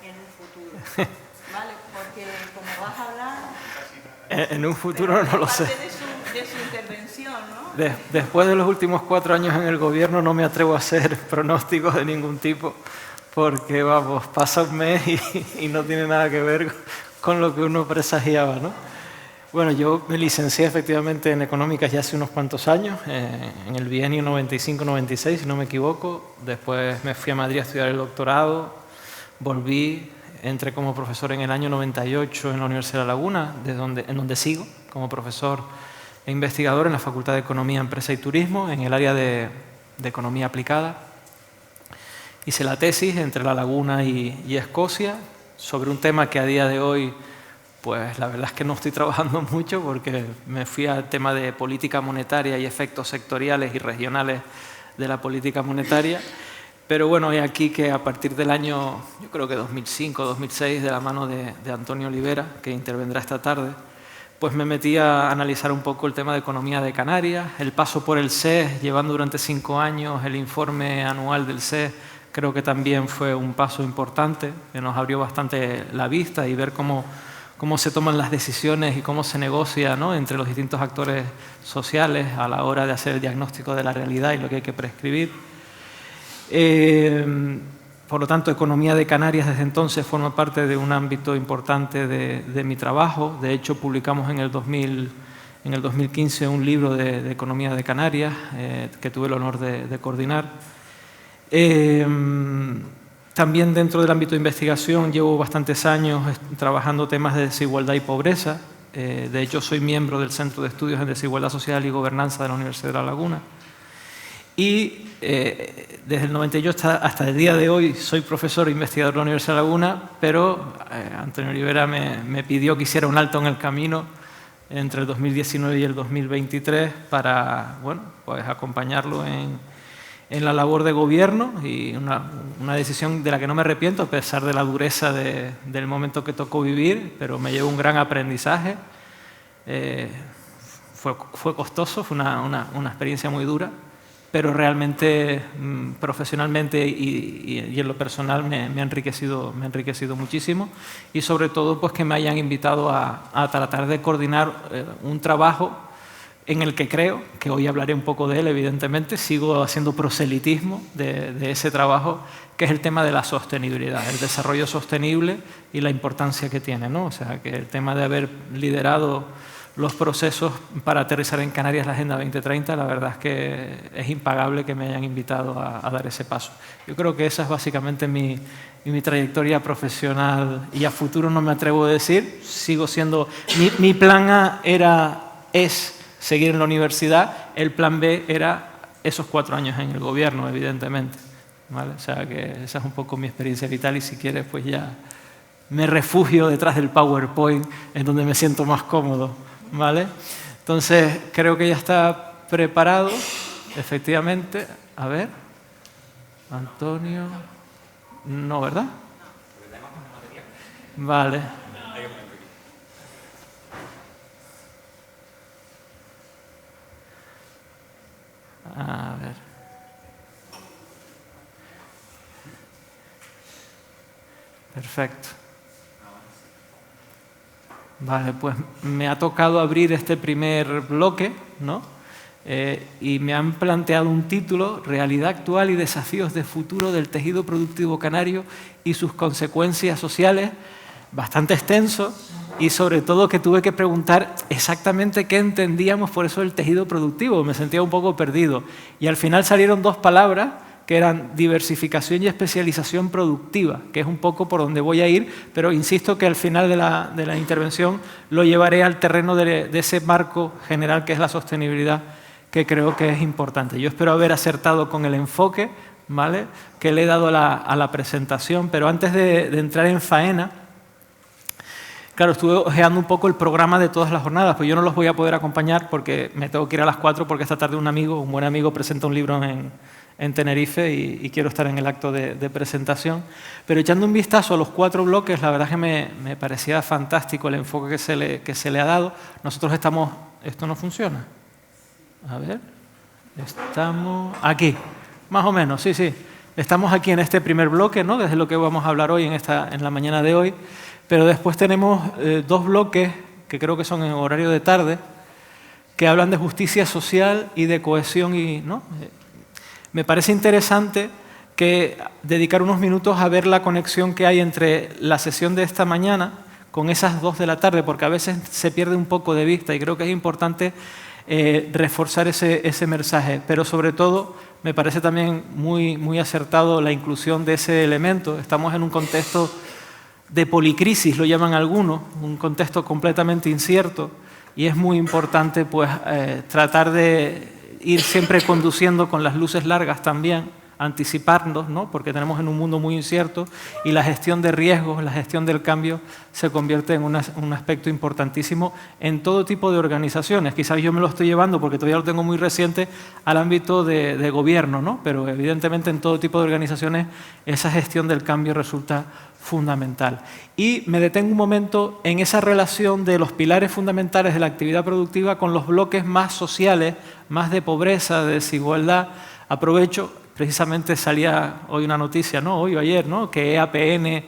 en un futuro. ¿Vale? Porque como vas a hablar... En un futuro no lo sé. Parte de su intervención, ¿no? Después de los últimos 4 años en el gobierno no me atrevo a hacer pronósticos de ningún tipo porque, vamos, pasa un mes y no tiene nada que ver con lo que uno presagiaba, ¿no? Bueno, yo me licencié efectivamente en Económicas ya hace unos cuantos años, en el bienio 95-96, si no me equivoco. Después me fui a Madrid a estudiar el doctorado, volví, entré como profesor en el año 98 en la Universidad de La Laguna, en donde sigo como profesor e investigador en la Facultad de Economía, Empresa y Turismo, en el área de Economía Aplicada. Hice la tesis entre La Laguna y Escocia sobre un tema que a día de hoy, pues la verdad es que no estoy trabajando mucho porque me fui al tema de política monetaria y efectos sectoriales y regionales de la política monetaria. Pero bueno, he aquí que a partir del año, yo creo que 2005-2006, de la mano de Antonio Olivera, que intervendrá esta tarde, pues me metí a analizar un poco el tema de economía de Canarias, el paso por el SES, llevando durante 5 años el informe anual del SES, creo que también fue un paso importante, que nos abrió bastante la vista y ver cómo se toman las decisiones y cómo se negocia, ¿no?, entre los distintos actores sociales a la hora de hacer el diagnóstico de la realidad y lo que hay que prescribir. Por lo tanto, Economía de Canarias desde entonces forma parte de un ámbito importante de mi trabajo. De hecho, publicamos en el 2015 un libro de Economía de Canarias que tuve el honor de coordinar. También dentro del ámbito de investigación llevo bastantes años trabajando temas de desigualdad y pobreza. De hecho, soy miembro del Centro de Estudios en Desigualdad Social y Gobernanza de la Universidad de La Laguna. Y desde el 98 hasta el día de hoy soy profesor e investigador de la Universidad de La Laguna, pero Antonio Olivera me pidió que hiciera un alto en el camino entre el 2019 y el 2023 para, bueno, pues acompañarlo en la labor de gobierno, y una decisión de la que no me arrepiento a pesar de la dureza del momento que tocó vivir, pero me llevó un gran aprendizaje. Fue costoso, fue una experiencia muy dura, pero realmente profesionalmente y en lo personal me ha enriquecido muchísimo, y sobre todo pues que me hayan invitado a tratar de coordinar un trabajo en el que creo, que hoy hablaré un poco de él, evidentemente, sigo haciendo proselitismo de ese trabajo, que es el tema de la sostenibilidad, el desarrollo sostenible y la importancia que tiene, ¿no? O sea, que el tema de haber liderado los procesos para aterrizar en Canarias la Agenda 2030, la verdad es que es impagable que me hayan invitado a dar ese paso. Yo creo que esa es básicamente mi trayectoria profesional, y a futuro no me atrevo a decir, sigo siendo... Mi plan A es seguir en la universidad, el plan B era esos 4 años en el gobierno, evidentemente, ¿vale? O sea que esa es un poco mi experiencia vital, y si quieres pues ya me refugio detrás del PowerPoint, en donde me siento más cómodo, ¿vale? Entonces creo que ya está preparado, efectivamente. A ver, Antonio... No, ¿verdad? Vale. A ver. Perfecto. Vale, pues me ha tocado abrir este primer bloque, ¿no? Y me han planteado un título: Realidad actual y desafíos de futuro del tejido productivo canario y sus consecuencias sociales, bastante extenso, y sobre todo que tuve que preguntar exactamente qué entendíamos por eso del tejido productivo. Me sentía un poco perdido. Y al final salieron 2 palabras que eran diversificación y especialización productiva, que es un poco por donde voy a ir, pero insisto que al final de la intervención lo llevaré al terreno de ese marco general que es la sostenibilidad, que creo que es importante. Yo espero haber acertado con el enfoque, ¿vale?, que le he dado a la presentación, pero antes de entrar en faena, claro, estuve ojeando un poco el programa de todas las jornadas, pues yo no los voy a poder acompañar porque me tengo que ir a las 4, porque esta tarde un buen amigo, presenta un libro en Tenerife y quiero estar en el acto de presentación. Pero echando un vistazo a los 4 bloques, la verdad es que me parecía fantástico el enfoque que se le ha dado. Nosotros estamos... ¿Esto no funciona? A ver... Estamos aquí, más o menos, sí. estamos aquí en este primer bloque, ¿no? Desde lo que vamos a hablar hoy en la mañana de hoy, pero después tenemos dos bloques que creo que son en horario de tarde, que hablan de justicia social y de cohesión, ¿no? Me parece interesante que dedicar unos minutos a ver la conexión que hay entre la sesión de esta mañana con esas 2 de la tarde, porque a veces se pierde un poco de vista y creo que es importante reforzar ese mensaje. Pero sobre todo me parece también muy acertado la inclusión de ese elemento. Estamos en un contexto de policrisis, lo llaman algunos, un contexto completamente incierto, y es muy importante pues, tratar de ir siempre conduciendo con las luces largas también, anticiparnos, ¿no? Porque tenemos en un mundo muy incierto y la gestión de riesgos, la gestión del cambio se convierte en un aspecto importantísimo en todo tipo de organizaciones. Quizás yo me lo estoy llevando, porque todavía lo tengo muy reciente, al ámbito de gobierno, ¿no? Pero evidentemente en todo tipo de organizaciones esa gestión del cambio resulta fundamental. Y me detengo un momento en esa relación de los pilares fundamentales de la actividad productiva con los bloques más sociales, más de pobreza, de desigualdad. Aprovecho, precisamente salía hoy una noticia, ¿no? Hoy o ayer, ¿no? Que EAPN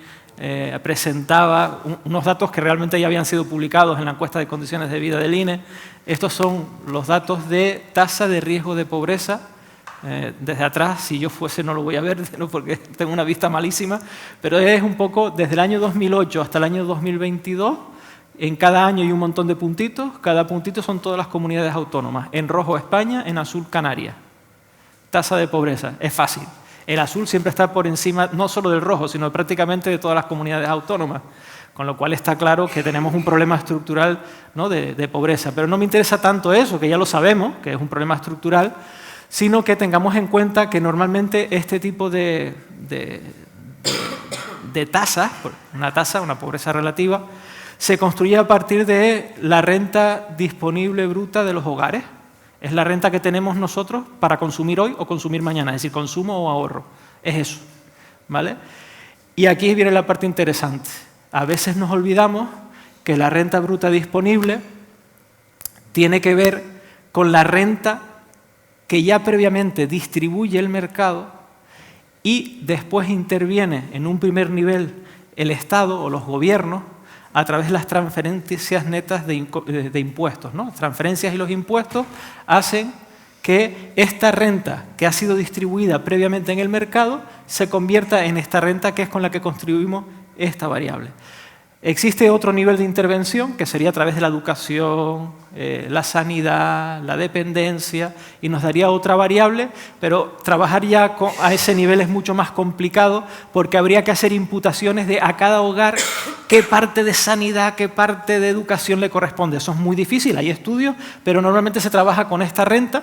presentaba unos datos que realmente ya habían sido publicados en la encuesta de condiciones de vida del INE. Estos son los datos de tasa de riesgo de pobreza. Desde atrás, si yo fuese no lo voy a ver, ¿no? Porque tengo una vista malísima, pero es un poco desde el año 2008 hasta el año 2022, en cada año hay un montón de puntitos, cada puntito son todas las comunidades autónomas, en rojo España, en azul Canarias. Tasa de pobreza, es fácil. El azul siempre está por encima no solo del rojo, sino prácticamente de todas las comunidades autónomas, con lo cual está claro que tenemos un problema estructural, ¿no? de pobreza. Pero no me interesa tanto eso, que ya lo sabemos, que es un problema estructural, sino que tengamos en cuenta que normalmente este tipo de tasas, una pobreza relativa, se construye a partir de la renta disponible bruta de los hogares. Es la renta que tenemos nosotros para consumir hoy o consumir mañana, es decir, consumo o ahorro. Es eso, ¿vale? Y aquí viene la parte interesante. A veces nos olvidamos que la renta bruta disponible tiene que ver con la renta que ya previamente distribuye el mercado y después interviene en un primer nivel el Estado o los gobiernos a través de las transferencias netas de impuestos, ¿no? Transferencias y los impuestos hacen que esta renta que ha sido distribuida previamente en el mercado se convierta en esta renta que es con la que construimos esta variable. Existe otro nivel de intervención que sería a través de la educación, la sanidad, la dependencia, y nos daría otra variable, pero trabajar ya a ese nivel es mucho más complicado porque habría que hacer imputaciones de a cada hogar qué parte de sanidad, qué parte de educación le corresponde. Eso es muy difícil, hay estudios, pero normalmente se trabaja con esta renta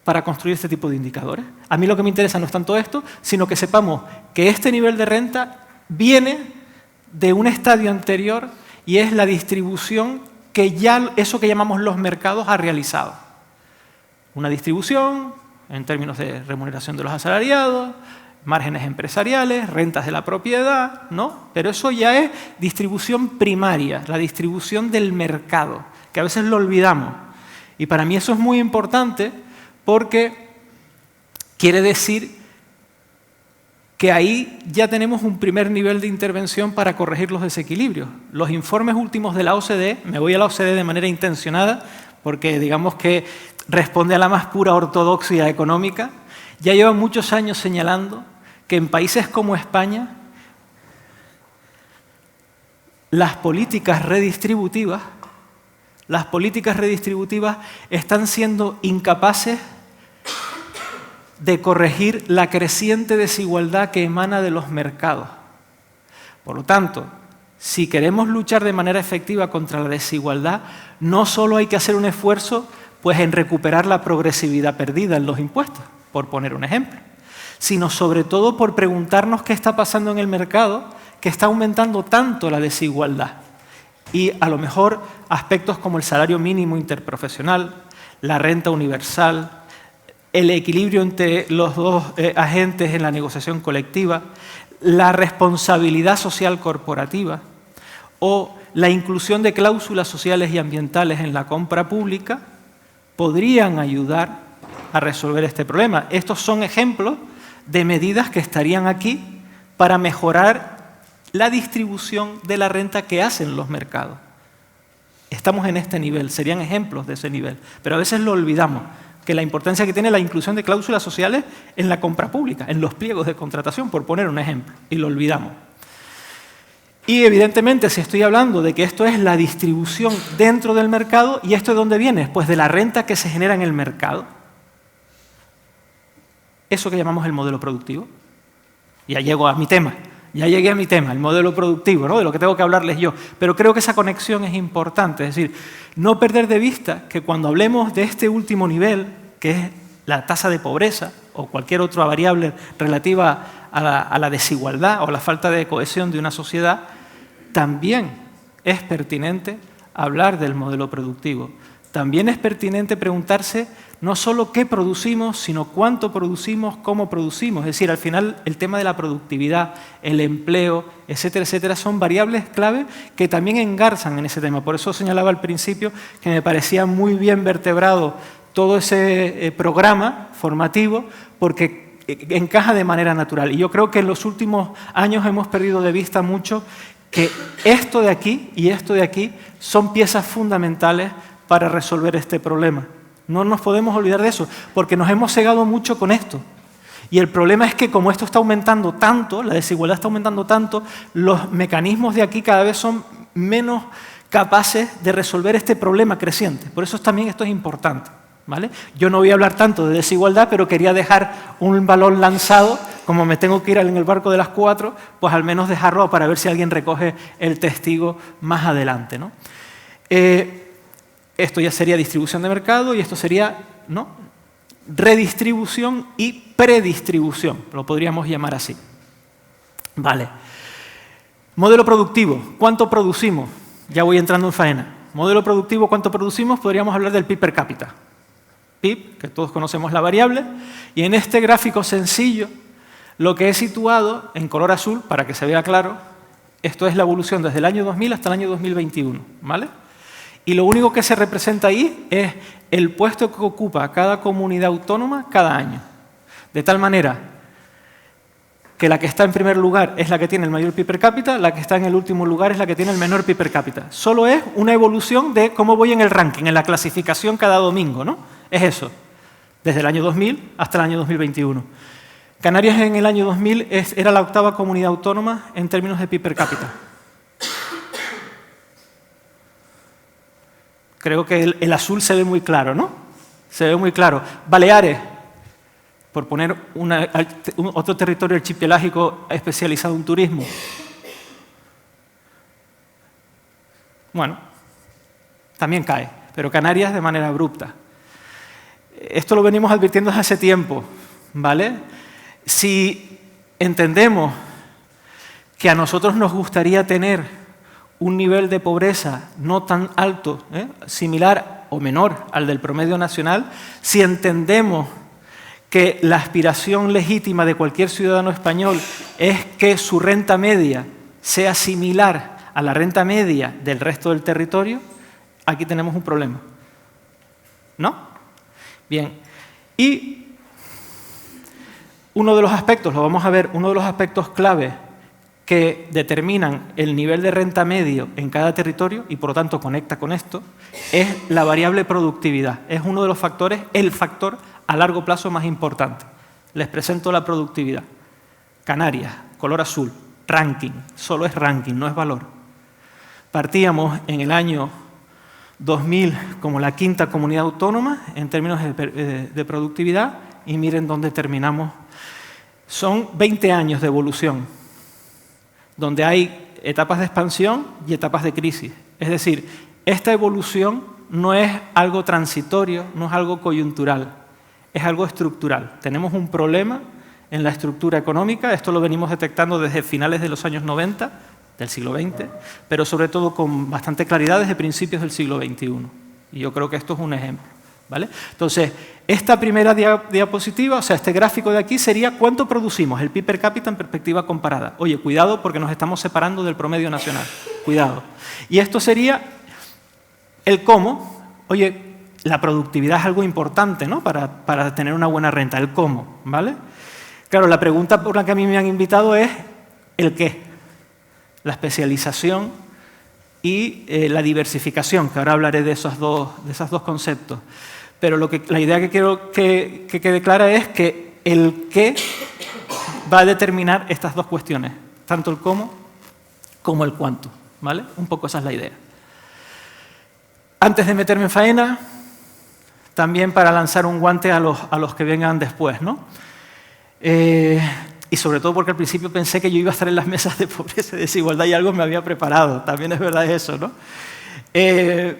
para construir este tipo de indicadores. A mí lo que me interesa no es tanto esto, sino que sepamos que este nivel de renta viene de un estadio anterior y es la distribución que ya eso que llamamos los mercados ha realizado. Una distribución en términos de remuneración de los asalariados, márgenes empresariales, rentas de la propiedad, ¿no? Pero eso ya es distribución primaria, la distribución del mercado, que a veces lo olvidamos. Y para mí eso es muy importante porque quiere decir que ahí ya tenemos un primer nivel de intervención para corregir los desequilibrios. Los informes últimos de la OCDE, me voy a la OCDE de manera intencionada, porque digamos que responde a la más pura ortodoxia económica, ya llevan muchos años señalando que en países como España las políticas redistributivas están siendo incapaces de corregir la creciente desigualdad que emana de los mercados. Por lo tanto, si queremos luchar de manera efectiva contra la desigualdad, no solo hay que hacer un esfuerzo pues, en recuperar la progresividad perdida en los impuestos, por poner un ejemplo, sino sobre todo por preguntarnos qué está pasando en el mercado, que está aumentando tanto la desigualdad. Y a lo mejor aspectos como el salario mínimo interprofesional, la renta universal, el equilibrio entre los dos agentes en la negociación colectiva, la responsabilidad social corporativa o la inclusión de cláusulas sociales y ambientales en la compra pública podrían ayudar a resolver este problema. Estos son ejemplos de medidas que estarían aquí para mejorar la distribución de la renta que hacen los mercados. Estamos en este nivel, serían ejemplos de ese nivel, pero a veces lo olvidamos, que la importancia que tiene la inclusión de cláusulas sociales en la compra pública, en los pliegos de contratación, por poner un ejemplo, y lo olvidamos. Y evidentemente, si estoy hablando de que esto es la distribución dentro del mercado, ¿y esto de dónde viene? Pues de la renta que se genera en el mercado. Eso que llamamos el modelo productivo. Ya llego a mi tema. Ya llegué a mi tema, el modelo productivo, ¿no? De lo que tengo que hablarles yo. Pero creo que esa conexión es importante. Es decir, no perder de vista que cuando hablemos de este último nivel, que es la tasa de pobreza o cualquier otra variable relativa a la desigualdad o la falta de cohesión de una sociedad, también es pertinente hablar del modelo productivo. También es pertinente preguntarse no solo qué producimos, sino cuánto producimos, cómo producimos. Es decir, al final el tema de la productividad, el empleo, etcétera, etcétera, son variables clave que también engarzan en ese tema. Por eso señalaba al principio que me parecía muy bien vertebrado todo ese programa formativo, porque encaja de manera natural. Y yo creo que en los últimos años hemos perdido de vista mucho que esto de aquí y esto de aquí son piezas fundamentales para resolver este problema. No nos podemos olvidar de eso, porque nos hemos cegado mucho con esto. Y el problema es que como esto está aumentando tanto, la desigualdad está aumentando tanto, los mecanismos de aquí cada vez son menos capaces de resolver este problema creciente. Por eso también esto es importante, ¿vale? Yo no voy a hablar tanto de desigualdad, pero quería dejar un balón lanzado, como me tengo que ir en el barco de las 4, pues al menos dejarlo para ver si alguien recoge el testigo más adelante, ¿no? Esto ya sería distribución de mercado y esto sería, ¿no?, redistribución y predistribución, lo podríamos llamar así. Vale. Modelo productivo, ¿cuánto producimos? Ya voy entrando en faena. Modelo productivo, ¿cuánto producimos? Podríamos hablar del PIB per cápita. PIB, que todos conocemos la variable, y en este gráfico sencillo, lo que he situado en color azul, para que se vea claro, esto es la evolución desde el año 2000 hasta el año 2021, ¿vale? Y lo único que se representa ahí es el puesto que ocupa cada comunidad autónoma cada año. De tal manera que la que está en primer lugar es la que tiene el mayor PIB per cápita, la que está en el último lugar es la que tiene el menor PIB per cápita. Solo es una evolución de cómo voy en el ranking, en la clasificación cada domingo, ¿no? Es eso, desde el año 2000 hasta el año 2021. Canarias en el año 2000 era la octava comunidad autónoma en términos de PIB per cápita. Creo que el azul se ve muy claro, ¿no? Se ve muy claro. Baleares, por poner otro territorio archipelágico especializado en turismo. Bueno, también cae, pero Canarias de manera abrupta. Esto lo venimos advirtiendo desde hace tiempo, ¿vale? Si entendemos que a nosotros nos gustaría tener un nivel de pobreza no tan alto, similar o menor al del promedio nacional, si entendemos que la aspiración legítima de cualquier ciudadano español es que su renta media sea similar a la renta media del resto del territorio, aquí tenemos un problema. ¿No? Bien. Y uno de los aspectos, lo vamos a ver, uno de los aspectos clave que determinan el nivel de renta medio en cada territorio, y por lo tanto conecta con esto, es la variable productividad. Es uno de los factores, el factor a largo plazo más importante. Les presento la productividad. Canarias, color azul, ranking, solo es ranking, no es valor. Partíamos en el año 2000 como la quinta comunidad autónoma en términos de productividad y miren dónde terminamos. Son 20 años de evolución, donde hay etapas de expansión y etapas de crisis. Es decir, esta evolución no es algo transitorio, no es algo coyuntural, es algo estructural. Tenemos un problema en la estructura económica, esto lo venimos detectando desde finales de los años 90, del siglo XX, pero sobre todo con bastante claridad desde principios del siglo XXI. Y yo creo que esto es un ejemplo, ¿vale? Entonces, esta primera diapositiva, o sea, este gráfico de aquí sería cuánto producimos, el PIB per cápita en perspectiva comparada. Oye, cuidado porque nos estamos separando del promedio nacional, cuidado. Y esto sería el cómo. Oye, la productividad es algo importante, ¿no?, para tener una buena renta, el cómo, ¿vale? Claro, la pregunta por la que a mí me han invitado es el qué, la especialización y la diversificación, que ahora hablaré de esos dos conceptos. Pero la idea que quiero que quede clara es que el qué va a determinar estas dos cuestiones, tanto el cómo como el cuánto, ¿vale? Un poco esa es la idea. Antes de meterme en faena, también para lanzar un guante a los que vengan después, ¿no? Y sobre todo porque al principio pensé que yo iba a estar en las mesas de pobreza y desigualdad y algo me había preparado. También es verdad eso, ¿no? En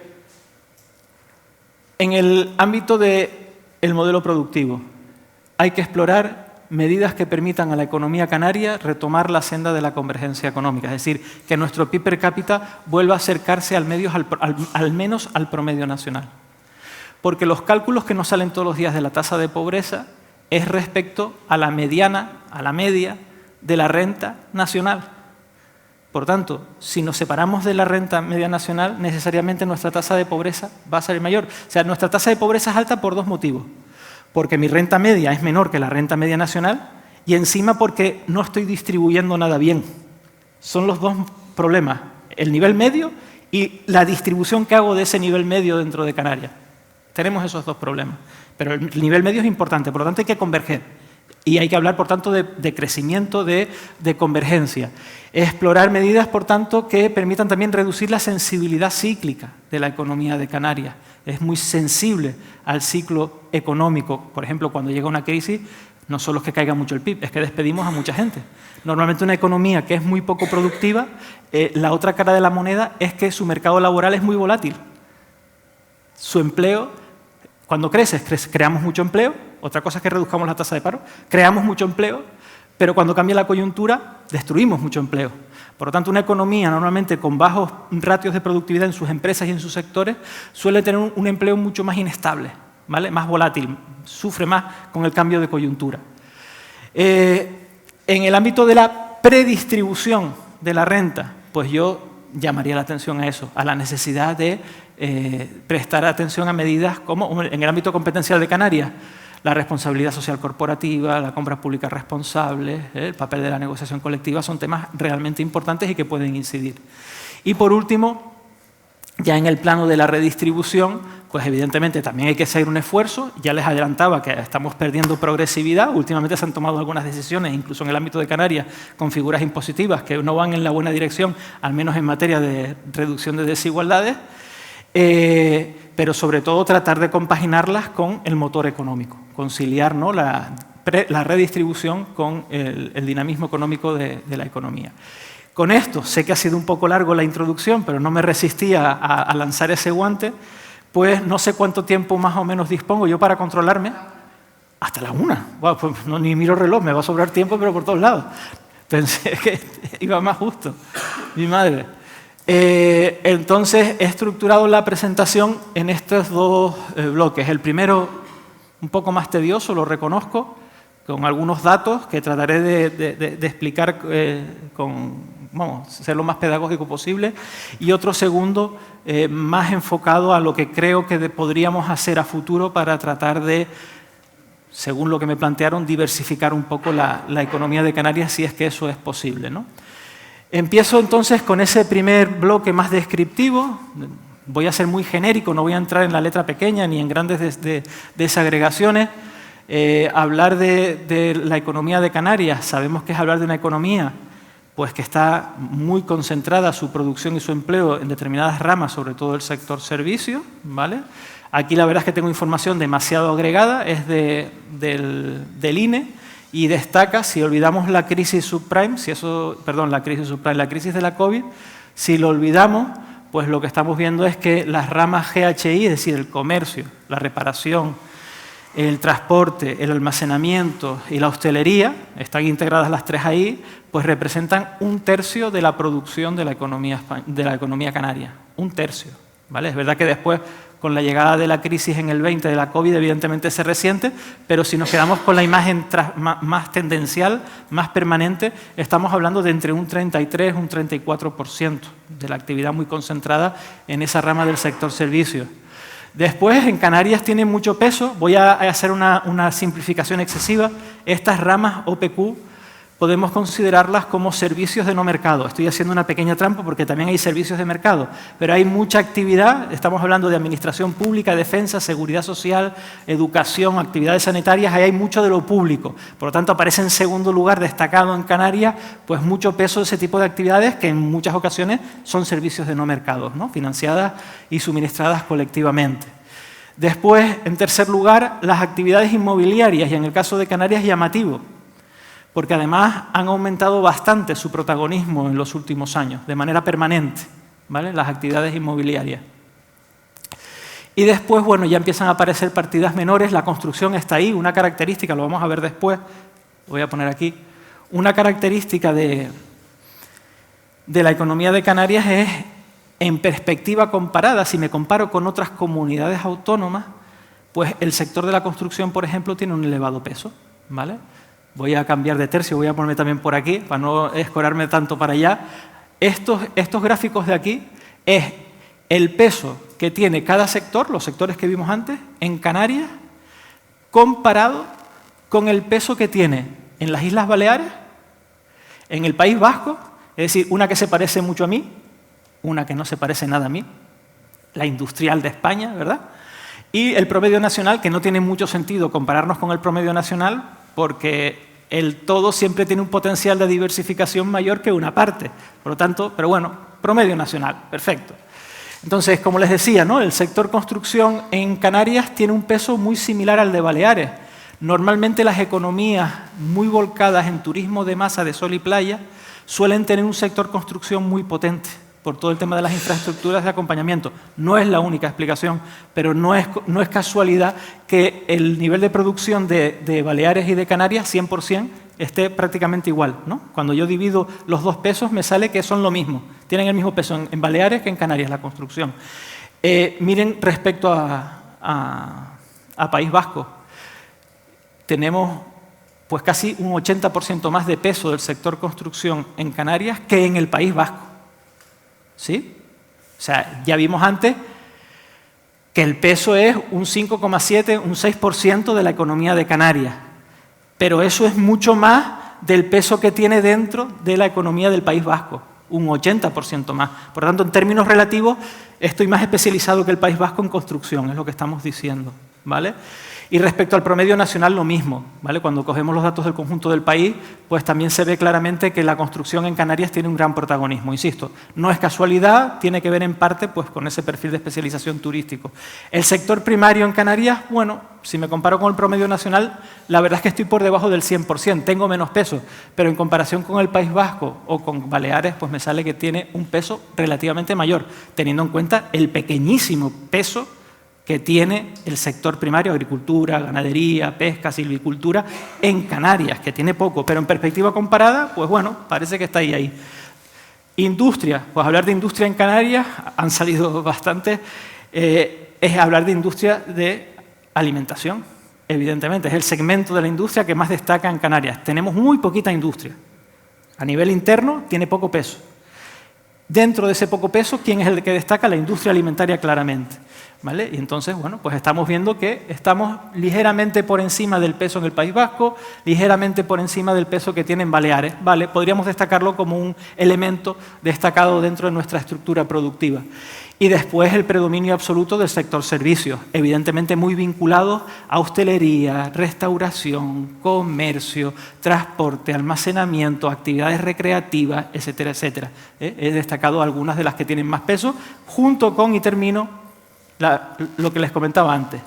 el ámbito del modelo productivo, hay que explorar medidas que permitan a la economía canaria retomar la senda de la convergencia económica, es decir, que nuestro PIB per cápita vuelva a acercarse al menos al promedio nacional. Porque los cálculos que nos salen todos los días de la tasa de pobreza es respecto a la mediana, a la media de la renta nacional. Por tanto, si nos separamos de la renta media nacional, necesariamente nuestra tasa de pobreza va a ser mayor. O sea, nuestra tasa de pobreza es alta por dos motivos. Porque mi renta media es menor que la renta media nacional y encima porque no estoy distribuyendo nada bien. Son los dos problemas, el nivel medio y la distribución que hago de ese nivel medio dentro de Canarias. Tenemos esos dos problemas, pero el nivel medio es importante, por lo tanto hay que converger. Y hay que hablar, por tanto, de crecimiento, de convergencia. Explorar medidas, por tanto, que permitan también reducir la sensibilidad cíclica de la economía de Canarias. Es muy sensible al ciclo económico. Por ejemplo, cuando llega una crisis, no solo es que caiga mucho el PIB, es que despedimos a mucha gente. Normalmente una economía que es muy poco productiva, la otra cara de la moneda es que su mercado laboral es muy volátil. Su empleo, cuando creamos mucho empleo, otra cosa es que reduzcamos la tasa de paro, creamos mucho empleo, pero cuando cambia la coyuntura, destruimos mucho empleo. Por lo tanto, una economía normalmente con bajos ratios de productividad en sus empresas y en sus sectores suele tener un empleo mucho más inestable, ¿vale? Más volátil, sufre más con el cambio de coyuntura. En el ámbito de la predistribución de la renta, pues yo llamaría la atención a eso, a la necesidad de prestar atención a medidas como en el ámbito competencial de Canarias, la responsabilidad social corporativa, la compra pública responsable, el papel de la negociación colectiva, son temas realmente importantes y que pueden incidir. Y por último, ya en el plano de la redistribución, pues evidentemente también hay que hacer un esfuerzo. Ya les adelantaba que estamos perdiendo progresividad. Últimamente se han tomado algunas decisiones, incluso en el ámbito de Canarias, con figuras impositivas que no van en la buena dirección, al menos en materia de reducción de desigualdades. Pero sobre todo tratar de compaginarlas con el motor económico, conciliar, ¿no?, la redistribución con el dinamismo económico de la economía. Con esto, sé que ha sido un poco largo la introducción, pero no me resistía a lanzar ese guante, pues no sé cuánto tiempo más o menos dispongo yo para controlarme. Hasta la 1. Bueno, pues no, ni miro el reloj, me va a sobrar tiempo, pero por todos lados. Pensé que iba más justo. Mi madre. Entonces, he estructurado la presentación en estos dos bloques. El primero, un poco más tedioso, lo reconozco, con algunos datos que trataré de explicar ser lo más pedagógico posible. Y otro segundo, más enfocado a lo que creo que podríamos hacer a futuro para tratar de, según lo que me plantearon, diversificar un poco la economía de Canarias, si es que eso es posible, ¿no? Empiezo entonces con ese primer bloque más descriptivo. Voy a ser muy genérico, no voy a entrar en la letra pequeña ni en grandes desagregaciones. Hablar de la economía de Canarias, sabemos que es hablar de una economía pues, que está muy concentrada su producción y su empleo en determinadas ramas, sobre todo el sector servicios, ¿vale? Aquí la verdad es que tengo información demasiado agregada, es del INE, y destaca, si olvidamos la crisis subprime, la crisis de la COVID, si lo olvidamos, pues lo que estamos viendo es que las ramas GHI, es decir, el comercio, la reparación, el transporte, el almacenamiento y la hostelería, están integradas las tres ahí, pues representan 1/3 de la producción de la economía canaria. 1/3, ¿vale? Es verdad que después, con la llegada de la crisis en el 20 de la COVID, evidentemente se resiente, pero si nos quedamos con la imagen más tendencial, más permanente, estamos hablando de entre un 33 y un 34% de la actividad muy concentrada en esa rama del sector servicios. Después, en Canarias tiene mucho peso. Voy a hacer una simplificación excesiva. Estas ramas OPQ podemos considerarlas como servicios de no mercado. Estoy haciendo una pequeña trampa porque también hay servicios de mercado, pero hay mucha actividad. Estamos hablando de administración pública, defensa, seguridad social, educación, actividades sanitarias. Ahí hay mucho de lo público. Por lo tanto, aparece en segundo lugar destacado en Canarias, pues mucho peso de ese tipo de actividades que en muchas ocasiones son servicios de no mercado, ¿no? Financiadas y suministradas colectivamente. Después, en tercer lugar, las actividades inmobiliarias, y en el caso de Canarias, llamativo, porque además han aumentado bastante su protagonismo en los últimos años, de manera permanente, ¿vale? Las actividades inmobiliarias. Y después, bueno, ya empiezan a aparecer partidas menores, la construcción está ahí, una característica, lo vamos a ver después, lo voy a poner aquí, una característica de la economía de Canarias es, en perspectiva comparada, si me comparo con otras comunidades autónomas, pues el sector de la construcción, por ejemplo, tiene un elevado peso, ¿vale? Voy a cambiar de tercio, voy a ponerme también por aquí, para no escorarme tanto para allá. Estos gráficos de aquí es el peso que tiene cada sector, los sectores que vimos antes, en Canarias, comparado con el peso que tiene en las Islas Baleares, en el País Vasco, es decir, una que se parece mucho a mí, una que no se parece nada a mí, la industrial de España, ¿verdad? Y el promedio nacional, que no tiene mucho sentido compararnos con el promedio nacional, porque el todo siempre tiene un potencial de diversificación mayor que una parte. Por lo tanto, pero bueno, promedio nacional, perfecto. Entonces, como les decía, ¿no? El sector construcción en Canarias tiene un peso muy similar al de Baleares. Normalmente las economías muy volcadas en turismo de masa de sol y playa suelen tener un sector construcción muy potente por todo el tema de las infraestructuras de acompañamiento. No es la única explicación, pero no es casualidad que el nivel de producción de Baleares y de Canarias, 100%, esté prácticamente igual, ¿no? Cuando yo divido los dos pesos, me sale que son lo mismo. Tienen el mismo peso en Baleares que en Canarias, la construcción. Miren, respecto a País Vasco, tenemos pues casi un 80% más de peso del sector construcción en Canarias que en el País Vasco. ¿Sí? O sea, ya vimos antes que el peso es un 5,7, un 6% de la economía de Canarias. Pero eso es mucho más del peso que tiene dentro de la economía del País Vasco, un 80% más. Por lo tanto, en términos relativos, estoy más especializado que el País Vasco en construcción, es lo que estamos diciendo, ¿vale? Y respecto al promedio nacional, lo mismo, ¿vale? Cuando cogemos los datos del conjunto del país, pues también se ve claramente que la construcción en Canarias tiene un gran protagonismo. Insisto, no es casualidad, tiene que ver en parte pues, con ese perfil de especialización turístico. El sector primario en Canarias, bueno, si me comparo con el promedio nacional, la verdad es que estoy por debajo del 100%, tengo menos peso, pero en comparación con el País Vasco o con Baleares, pues me sale que tiene un peso relativamente mayor, teniendo en cuenta el pequeñísimo peso que tiene el sector primario, agricultura, ganadería, pesca, silvicultura, en Canarias, que tiene poco, pero en perspectiva comparada, pues bueno, parece que está ahí. Industria, pues hablar de industria en Canarias, han salido bastante, es hablar de industria de alimentación, evidentemente, es el segmento de la industria que más destaca en Canarias. Tenemos muy poquita industria, a nivel interno tiene poco peso. Dentro de ese poco peso, ¿quién es el que destaca? La industria alimentaria claramente. ¿Vale? Y entonces, bueno, pues estamos viendo que estamos ligeramente por encima del peso en el País Vasco, ligeramente por encima del peso que tiene en Baleares. ¿Vale? Podríamos destacarlo como un elemento destacado dentro de nuestra estructura productiva. Y después el predominio absoluto del sector servicios, evidentemente muy vinculado a hostelería, restauración, comercio, transporte, almacenamiento, actividades recreativas, etcétera, etcétera. He destacado algunas de las que tienen más peso, junto con, y termino, lo que les comentaba antes,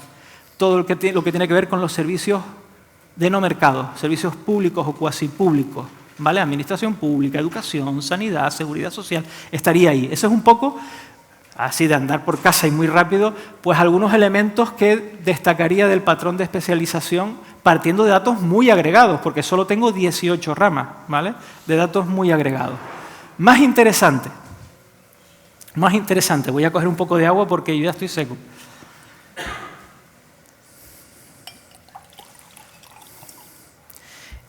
todo lo que tiene que ver con los servicios de no mercado, servicios públicos o cuasi públicos, ¿vale? Administración pública, educación, sanidad, seguridad social, estaría ahí. Eso es un poco, así de andar por casa y muy rápido, pues algunos elementos que destacaría del patrón de especialización partiendo de datos muy agregados, porque solo tengo 18 ramas, ¿vale? De datos muy agregados. Más interesante, voy a coger un poco de agua porque yo ya estoy seco.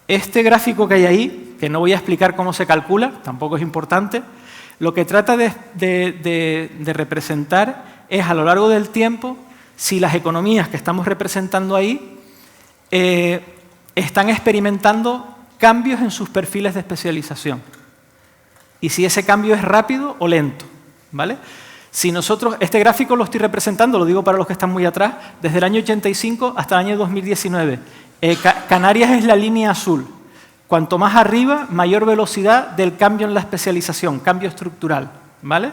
Este gráfico que hay ahí, que no voy a explicar cómo se calcula, tampoco es importante, lo que trata de representar es a lo largo del tiempo si las economías que estamos representando ahí están experimentando cambios en sus perfiles de especialización. Y si ese cambio es rápido o lento, ¿vale? Si nosotros, este gráfico lo estoy representando, lo digo para los que están muy atrás, desde el año 85 hasta el año 2019. Canarias es la línea azul. Cuanto más arriba, mayor velocidad del cambio en la especialización, cambio estructural, ¿vale?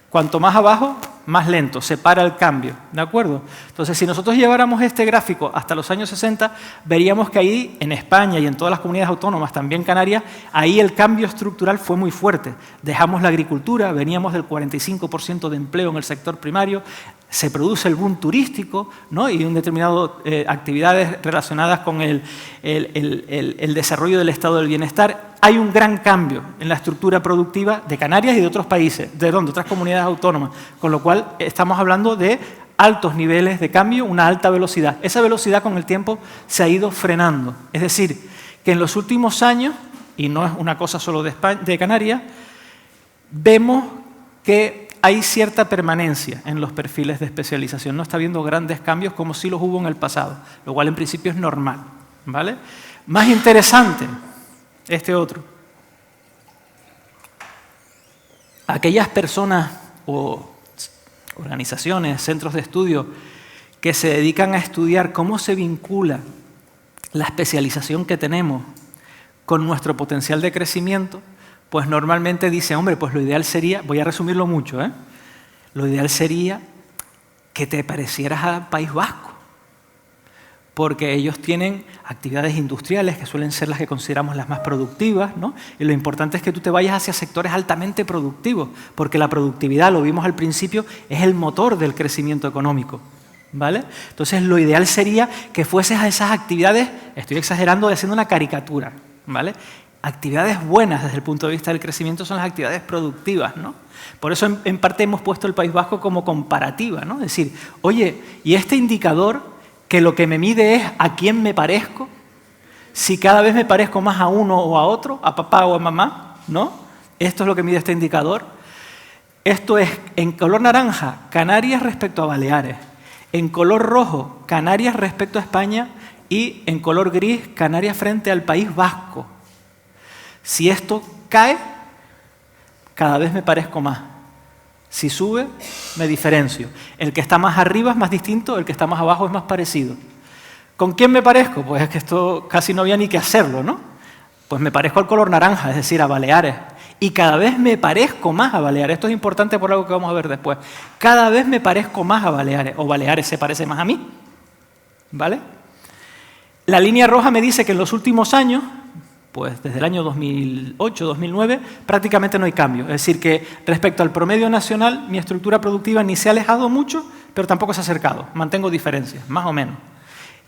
Cuanto más abajo, más lento, se para el cambio, ¿de acuerdo? Entonces, si nosotros lleváramos este gráfico hasta los años 60, veríamos que ahí, en España y en todas las comunidades autónomas, también Canarias, ahí el cambio estructural fue muy fuerte. Dejamos la agricultura, veníamos del 45% de empleo en el sector primario, se produce el boom turístico, ¿no? Y un determinado actividades relacionadas con el desarrollo del estado del bienestar. Hay un gran cambio en la estructura productiva de Canarias y de otros países, de otras comunidades autónomas, con lo cual estamos hablando de altos niveles de cambio, una alta velocidad. Esa velocidad con el tiempo se ha ido frenando. Es decir, que en los últimos años, y no es una cosa solo de Canarias, vemos que hay cierta permanencia en los perfiles de especialización. No está habiendo grandes cambios como sí los hubo en el pasado, lo cual en principio es normal, ¿vale? Más interesante, este otro. Aquellas personas o organizaciones, centros de estudio que se dedican a estudiar cómo se vincula la especialización que tenemos con nuestro potencial de crecimiento, pues normalmente dicen, hombre, pues lo ideal sería, voy a resumirlo mucho, lo ideal sería que te parecieras al País Vasco, porque ellos tienen actividades industriales que suelen ser las que consideramos las más productivas, ¿no? Y lo importante es que tú te vayas hacia sectores altamente productivos, porque la productividad, lo vimos al principio, es el motor del crecimiento económico, ¿vale? Entonces, lo ideal sería que fueses a esas actividades, estoy exagerando, haciendo una caricatura, ¿vale? Actividades buenas desde el punto de vista del crecimiento son las actividades productivas, ¿no? Por eso, en parte, hemos puesto el País Vasco como comparativa, ¿no? Es decir, oye, ¿y este indicador que lo que me mide es a quién me parezco? Si cada vez me parezco más a uno o a otro, a papá o a mamá, ¿no? Esto es lo que mide este indicador. Esto es, en color naranja, Canarias respecto a Baleares. En color rojo, Canarias respecto a España. Y en color gris, Canarias frente al País Vasco. Si esto cae, cada vez me parezco más. Si sube, me diferencio. El que está más arriba es más distinto, el que está más abajo es más parecido. ¿Con quién me parezco? Pues es que esto casi no había ni que hacerlo, ¿no? Pues me parezco al color naranja, es decir, a Baleares. Y cada vez me parezco más a Baleares. Esto es importante por algo que vamos a ver después. Cada vez me parezco más a Baleares, o Baleares se parece más a mí, ¿vale? La línea roja me dice que en los últimos años, pues desde el año 2008-2009, prácticamente no hay cambio. Es decir, que respecto al promedio nacional, mi estructura productiva ni se ha alejado mucho, pero tampoco se ha acercado. Mantengo diferencias, más o menos.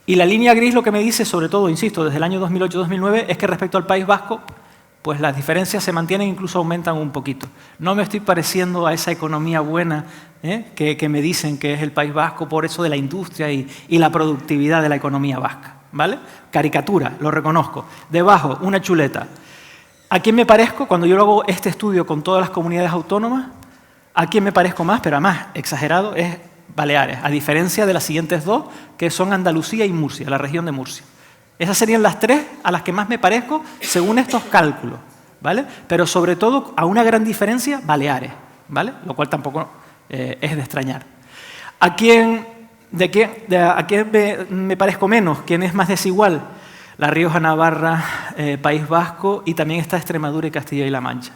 Y la línea gris lo que me dice, sobre todo, insisto, desde el año 2008-2009, es que respecto al País Vasco, pues las diferencias se mantienen, incluso aumentan un poquito. No me estoy pareciendo a esa economía buena que me dicen que es el País Vasco por eso de la industria y la productividad de la economía vasca, ¿vale? Caricatura, lo reconozco. Debajo, una chuleta. ¿A quién me parezco? Cuando yo hago este estudio con todas las comunidades autónomas, ¿a quién me parezco más? Pero además, exagerado, es Baleares, a diferencia de las siguientes dos, que son Andalucía y Murcia, la región de Murcia. Esas serían las tres a las que más me parezco según estos cálculos, ¿vale? Pero sobre todo, a una gran diferencia, Baleares, ¿vale? Lo cual tampoco es de extrañar. ¿A quién me parezco menos? ¿Quién es más desigual? La Rioja, Navarra, País Vasco y también está Extremadura y Castilla y La Mancha.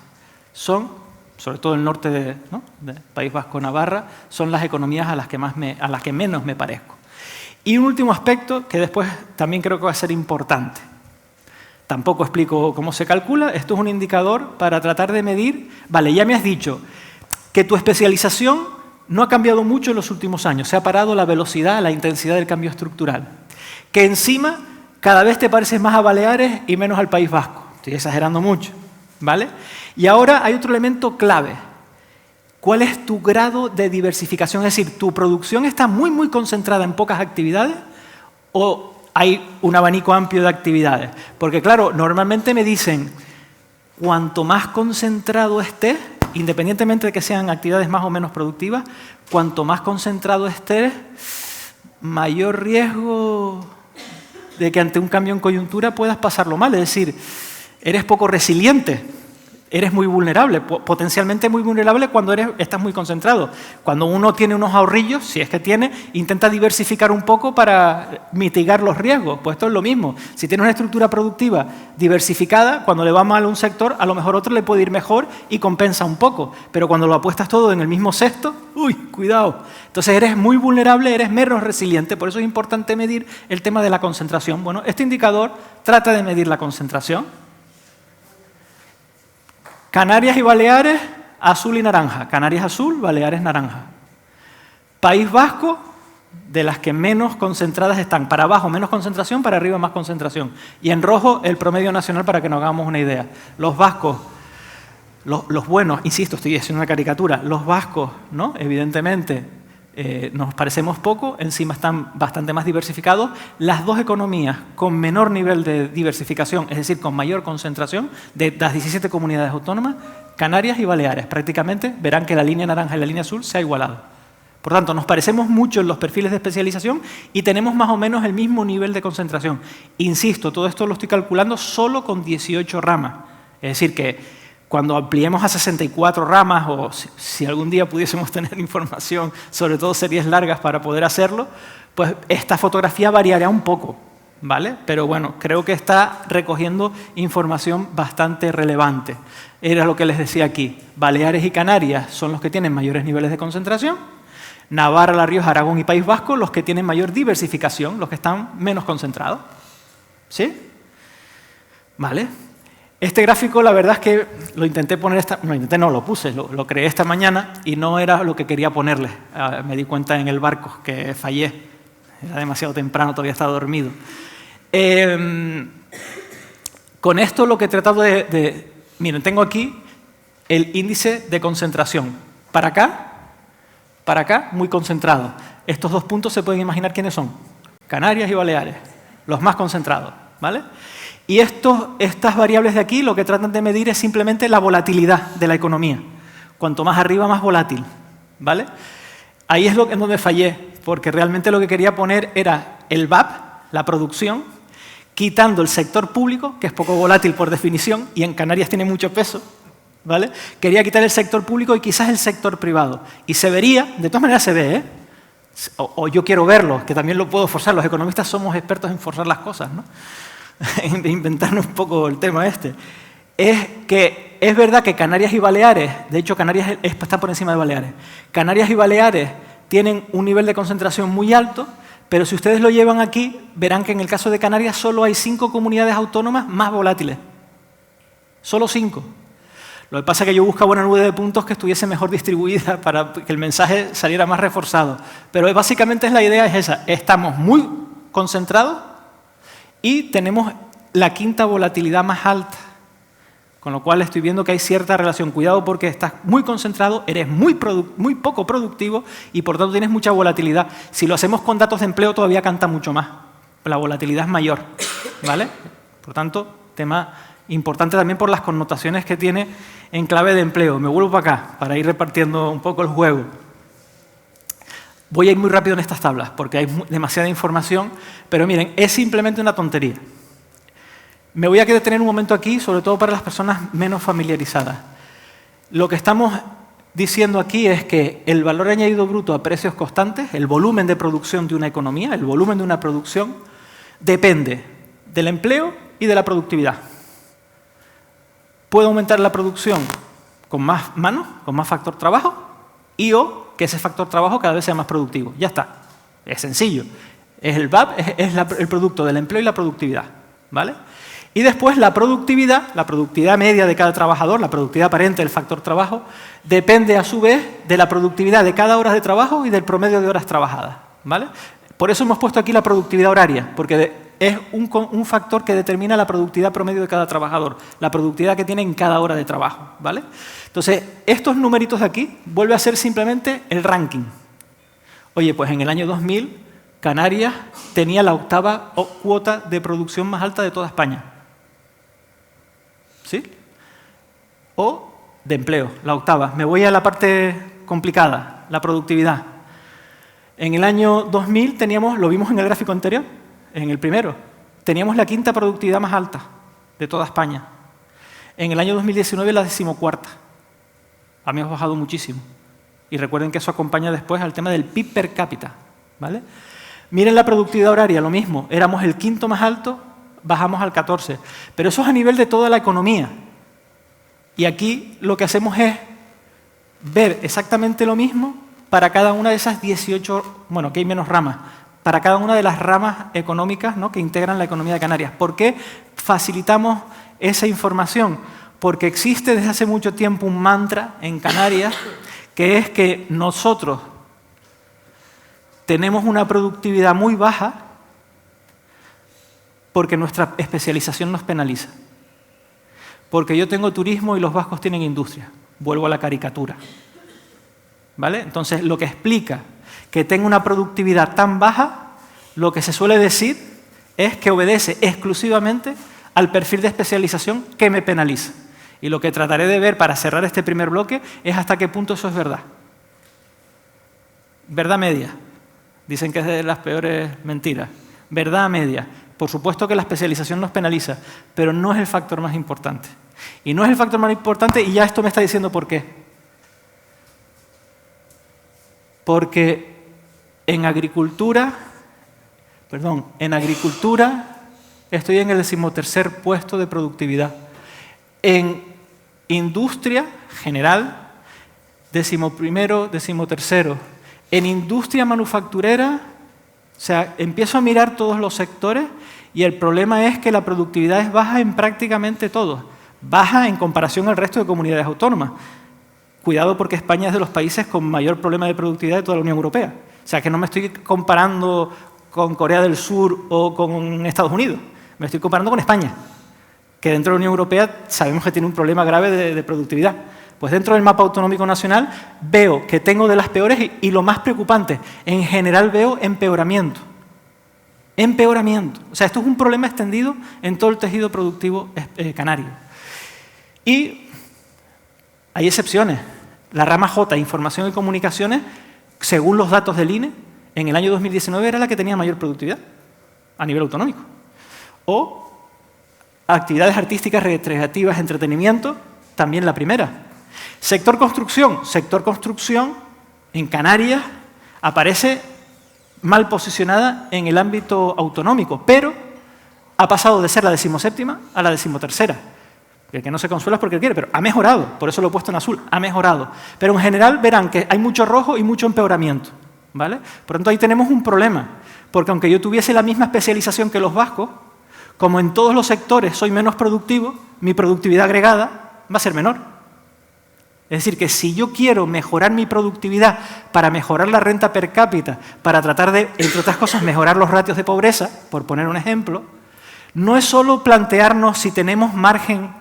Son, sobre todo el norte de País Vasco, Navarra, son las economías a las que menos me parezco. Y un último aspecto que después también creo que va a ser importante. Tampoco explico cómo se calcula. Esto es un indicador para tratar de medir. Vale, ya me has dicho que tu especialización no ha cambiado mucho en los últimos años. Se ha parado la velocidad, la intensidad del cambio estructural. Que encima cada vez te pareces más a Baleares y menos al País Vasco. Estoy exagerando mucho, ¿vale? Y ahora hay otro elemento clave. ¿Cuál es tu grado de diversificación? Es decir, ¿tu producción está muy, muy concentrada en pocas actividades o hay un abanico amplio de actividades? Porque, claro, normalmente me dicen, cuanto más concentrado estés, independientemente de que sean actividades más o menos productivas, cuanto más concentrado estés, mayor riesgo de que ante un cambio en coyuntura puedas pasarlo mal. Es decir, eres poco resiliente, eres muy vulnerable, potencialmente muy vulnerable cuando estás muy concentrado. Cuando uno tiene unos ahorrillos, si es que tiene, intenta diversificar un poco para mitigar los riesgos. Pues esto es lo mismo. Si tienes una estructura productiva diversificada, cuando le va mal a un sector, a lo mejor otro le puede ir mejor y compensa un poco. Pero cuando lo apuestas todo en el mismo cesto, ¡uy, cuidado! Entonces eres muy vulnerable, eres menos resiliente. Por eso es importante medir el tema de la concentración. Bueno, este indicador trata de medir la concentración. Canarias y Baleares, azul y naranja. Canarias azul, Baleares naranja. País Vasco, de las que menos concentradas están. Para abajo menos concentración, para arriba más concentración. Y en rojo el promedio nacional para que nos hagamos una idea. Los vascos, los buenos, insisto, estoy haciendo una caricatura, los vascos, ¿no? Evidentemente, nos parecemos poco, encima están bastante más diversificados. Las dos economías con menor nivel de diversificación, es decir, con mayor concentración, de las 17 comunidades autónomas, Canarias y Baleares. Prácticamente verán que la línea naranja y la línea azul se ha igualado. Por tanto, nos parecemos mucho en los perfiles de especialización y tenemos más o menos el mismo nivel de concentración. Insisto, todo esto lo estoy calculando solo con 18 ramas. Es decir, que cuando ampliemos a 64 ramas, o si algún día pudiésemos tener información, sobre todo series largas para poder hacerlo, pues esta fotografía variará un poco, ¿vale? Pero bueno, creo que está recogiendo información bastante relevante. Era lo que les decía aquí. Baleares y Canarias son los que tienen mayores niveles de concentración. Navarra, La Rioja, Aragón y País Vasco, los que tienen mayor diversificación, los que están menos concentrados. ¿Sí? ¿Vale? Este gráfico, la verdad es que lo intenté poner, lo puse, lo creé esta mañana y no era lo que quería ponerle. Me di cuenta en el barco que fallé. Era demasiado temprano, todavía estaba dormido. Con esto lo que he tratado miren, tengo aquí el índice de concentración. Para acá, muy concentrado. Estos dos puntos se pueden imaginar quiénes son. Canarias y Baleares, los más concentrados, ¿vale? Y estas variables de aquí lo que tratan de medir es simplemente la volatilidad de la economía. Cuanto más arriba, más volátil, ¿vale? Ahí es en donde fallé, porque realmente lo que quería poner era el VAP, la producción, quitando el sector público, que es poco volátil por definición, y en Canarias tiene mucho peso, ¿vale? Quería quitar el sector público y quizás el sector privado. Y se vería, de todas maneras se ve, ¿eh? O yo quiero verlo, que también lo puedo forzar. Los economistas somos expertos en forzar las cosas, ¿no? De inventarnos un poco el tema este. Es que es verdad que Canarias y Baleares, de hecho Canarias está por encima de Baleares, Canarias y Baleares tienen un nivel de concentración muy alto, pero si ustedes lo llevan aquí, verán que en el caso de Canarias solo hay 5 comunidades autónomas más volátiles. Solo 5. Lo que pasa es que yo buscaba una nube de puntos que estuviese mejor distribuida para que el mensaje saliera más reforzado. Pero básicamente la idea es esa. Estamos muy concentrados y tenemos la quinta volatilidad más alta. Con lo cual estoy viendo que hay cierta relación. Cuidado porque estás muy concentrado, eres muy poco productivo y por tanto tienes mucha volatilidad. Si lo hacemos con datos de empleo todavía canta mucho más. La volatilidad es mayor, ¿vale? Por tanto, tema importante también por las connotaciones que tiene en clave de empleo. Me vuelvo para acá para ir repartiendo un poco el juego. Voy a ir muy rápido en estas tablas porque hay demasiada información, pero miren, es simplemente una tontería. Me voy a detener un momento aquí, sobre todo para las personas menos familiarizadas. Lo que estamos diciendo aquí es que el valor añadido bruto a precios constantes, el volumen de producción de una economía, el volumen de una producción, depende del empleo y de la productividad. Puede aumentar la producción con más manos, con más factor trabajo, o que ese factor trabajo cada vez sea más productivo. Ya está. Es sencillo. Es el VAP, es el producto del empleo y la productividad, ¿vale? Y después la productividad media de cada trabajador, la productividad aparente del factor trabajo, depende a su vez de la productividad de cada hora de trabajo y del promedio de horas trabajadas, ¿vale? Por eso hemos puesto aquí la productividad horaria, porque es un factor que determina la productividad promedio de cada trabajador, la productividad que tiene en cada hora de trabajo, ¿vale? Entonces, estos numeritos de aquí vuelve a ser simplemente el ranking. Oye, pues en el año 2000, Canarias tenía la 8ª cuota de producción más alta de toda España. ¿Sí? O de empleo, la 8ª. Me voy a la parte complicada, la productividad. En el año 2000 teníamos, lo vimos en el gráfico anterior, en el primero, teníamos la quinta productividad más alta de toda España. En el año 2019 la 14ª. Habíamos bajado muchísimo. Y recuerden que eso acompaña después al tema del PIB per cápita, ¿vale? Miren la productividad horaria, lo mismo. Éramos el quinto más alto, bajamos al 14. Pero eso es a nivel de toda la economía. Y aquí lo que hacemos es ver exactamente lo mismo para cada una de esas 18, bueno, aquí hay menos ramas, para cada una de las ramas económicas, ¿no?, que integran la economía de Canarias. ¿Por qué facilitamos esa información? Porque existe desde hace mucho tiempo un mantra en Canarias que es que nosotros tenemos una productividad muy baja porque nuestra especialización nos penaliza. Porque yo tengo turismo y los vascos tienen industria. Vuelvo a la caricatura, ¿vale? Entonces, lo que explica que tengo una productividad tan baja, lo que se suele decir es que obedece exclusivamente al perfil de especialización que me penaliza. Y lo que trataré de ver para cerrar este primer bloque es hasta qué punto eso es verdad. Verdad media. Dicen que es de las peores mentiras. Verdad media. Por supuesto que la especialización nos penaliza, pero no es el factor más importante. Y no es el factor más importante, y ya esto me está diciendo por qué. Porque en agricultura estoy en el 13º puesto de productividad. En industria general, 11º, 13º. En industria manufacturera, o sea, empiezo a mirar todos los sectores y el problema es que la productividad es baja en prácticamente todos. Baja en comparación al resto de comunidades autónomas. Cuidado porque España es de los países con mayor problema de productividad de toda la Unión Europea. O sea, que no me estoy comparando con Corea del Sur o con Estados Unidos. Me estoy comparando con España, que dentro de la Unión Europea sabemos que tiene un problema grave de productividad. Pues dentro del mapa autonómico nacional veo que tengo de las peores y lo más preocupante, en general veo empeoramiento. Empeoramiento. O sea, esto es un problema extendido en todo el tejido productivo canario. Y hay excepciones. La rama J, Información y Comunicaciones, según los datos del INE, en el año 2019 era la que tenía mayor productividad a nivel autonómico. O actividades artísticas, recreativas, entretenimiento, también la primera. Sector construcción en Canarias aparece mal posicionada en el ámbito autonómico, pero ha pasado de ser la 17ª a la 13ª. El que no se consuela es porque quiere, pero ha mejorado, por eso lo he puesto en azul, ha mejorado. Pero en general verán que hay mucho rojo y mucho empeoramiento, ¿vale? Por lo tanto, ahí tenemos un problema, porque aunque yo tuviese la misma especialización que los vascos, como en todos los sectores soy menos productivo, mi productividad agregada va a ser menor. Es decir, que si yo quiero mejorar mi productividad para mejorar la renta per cápita, para tratar de, entre otras cosas, mejorar los ratios de pobreza, por poner un ejemplo, no es solo plantearnos si tenemos margen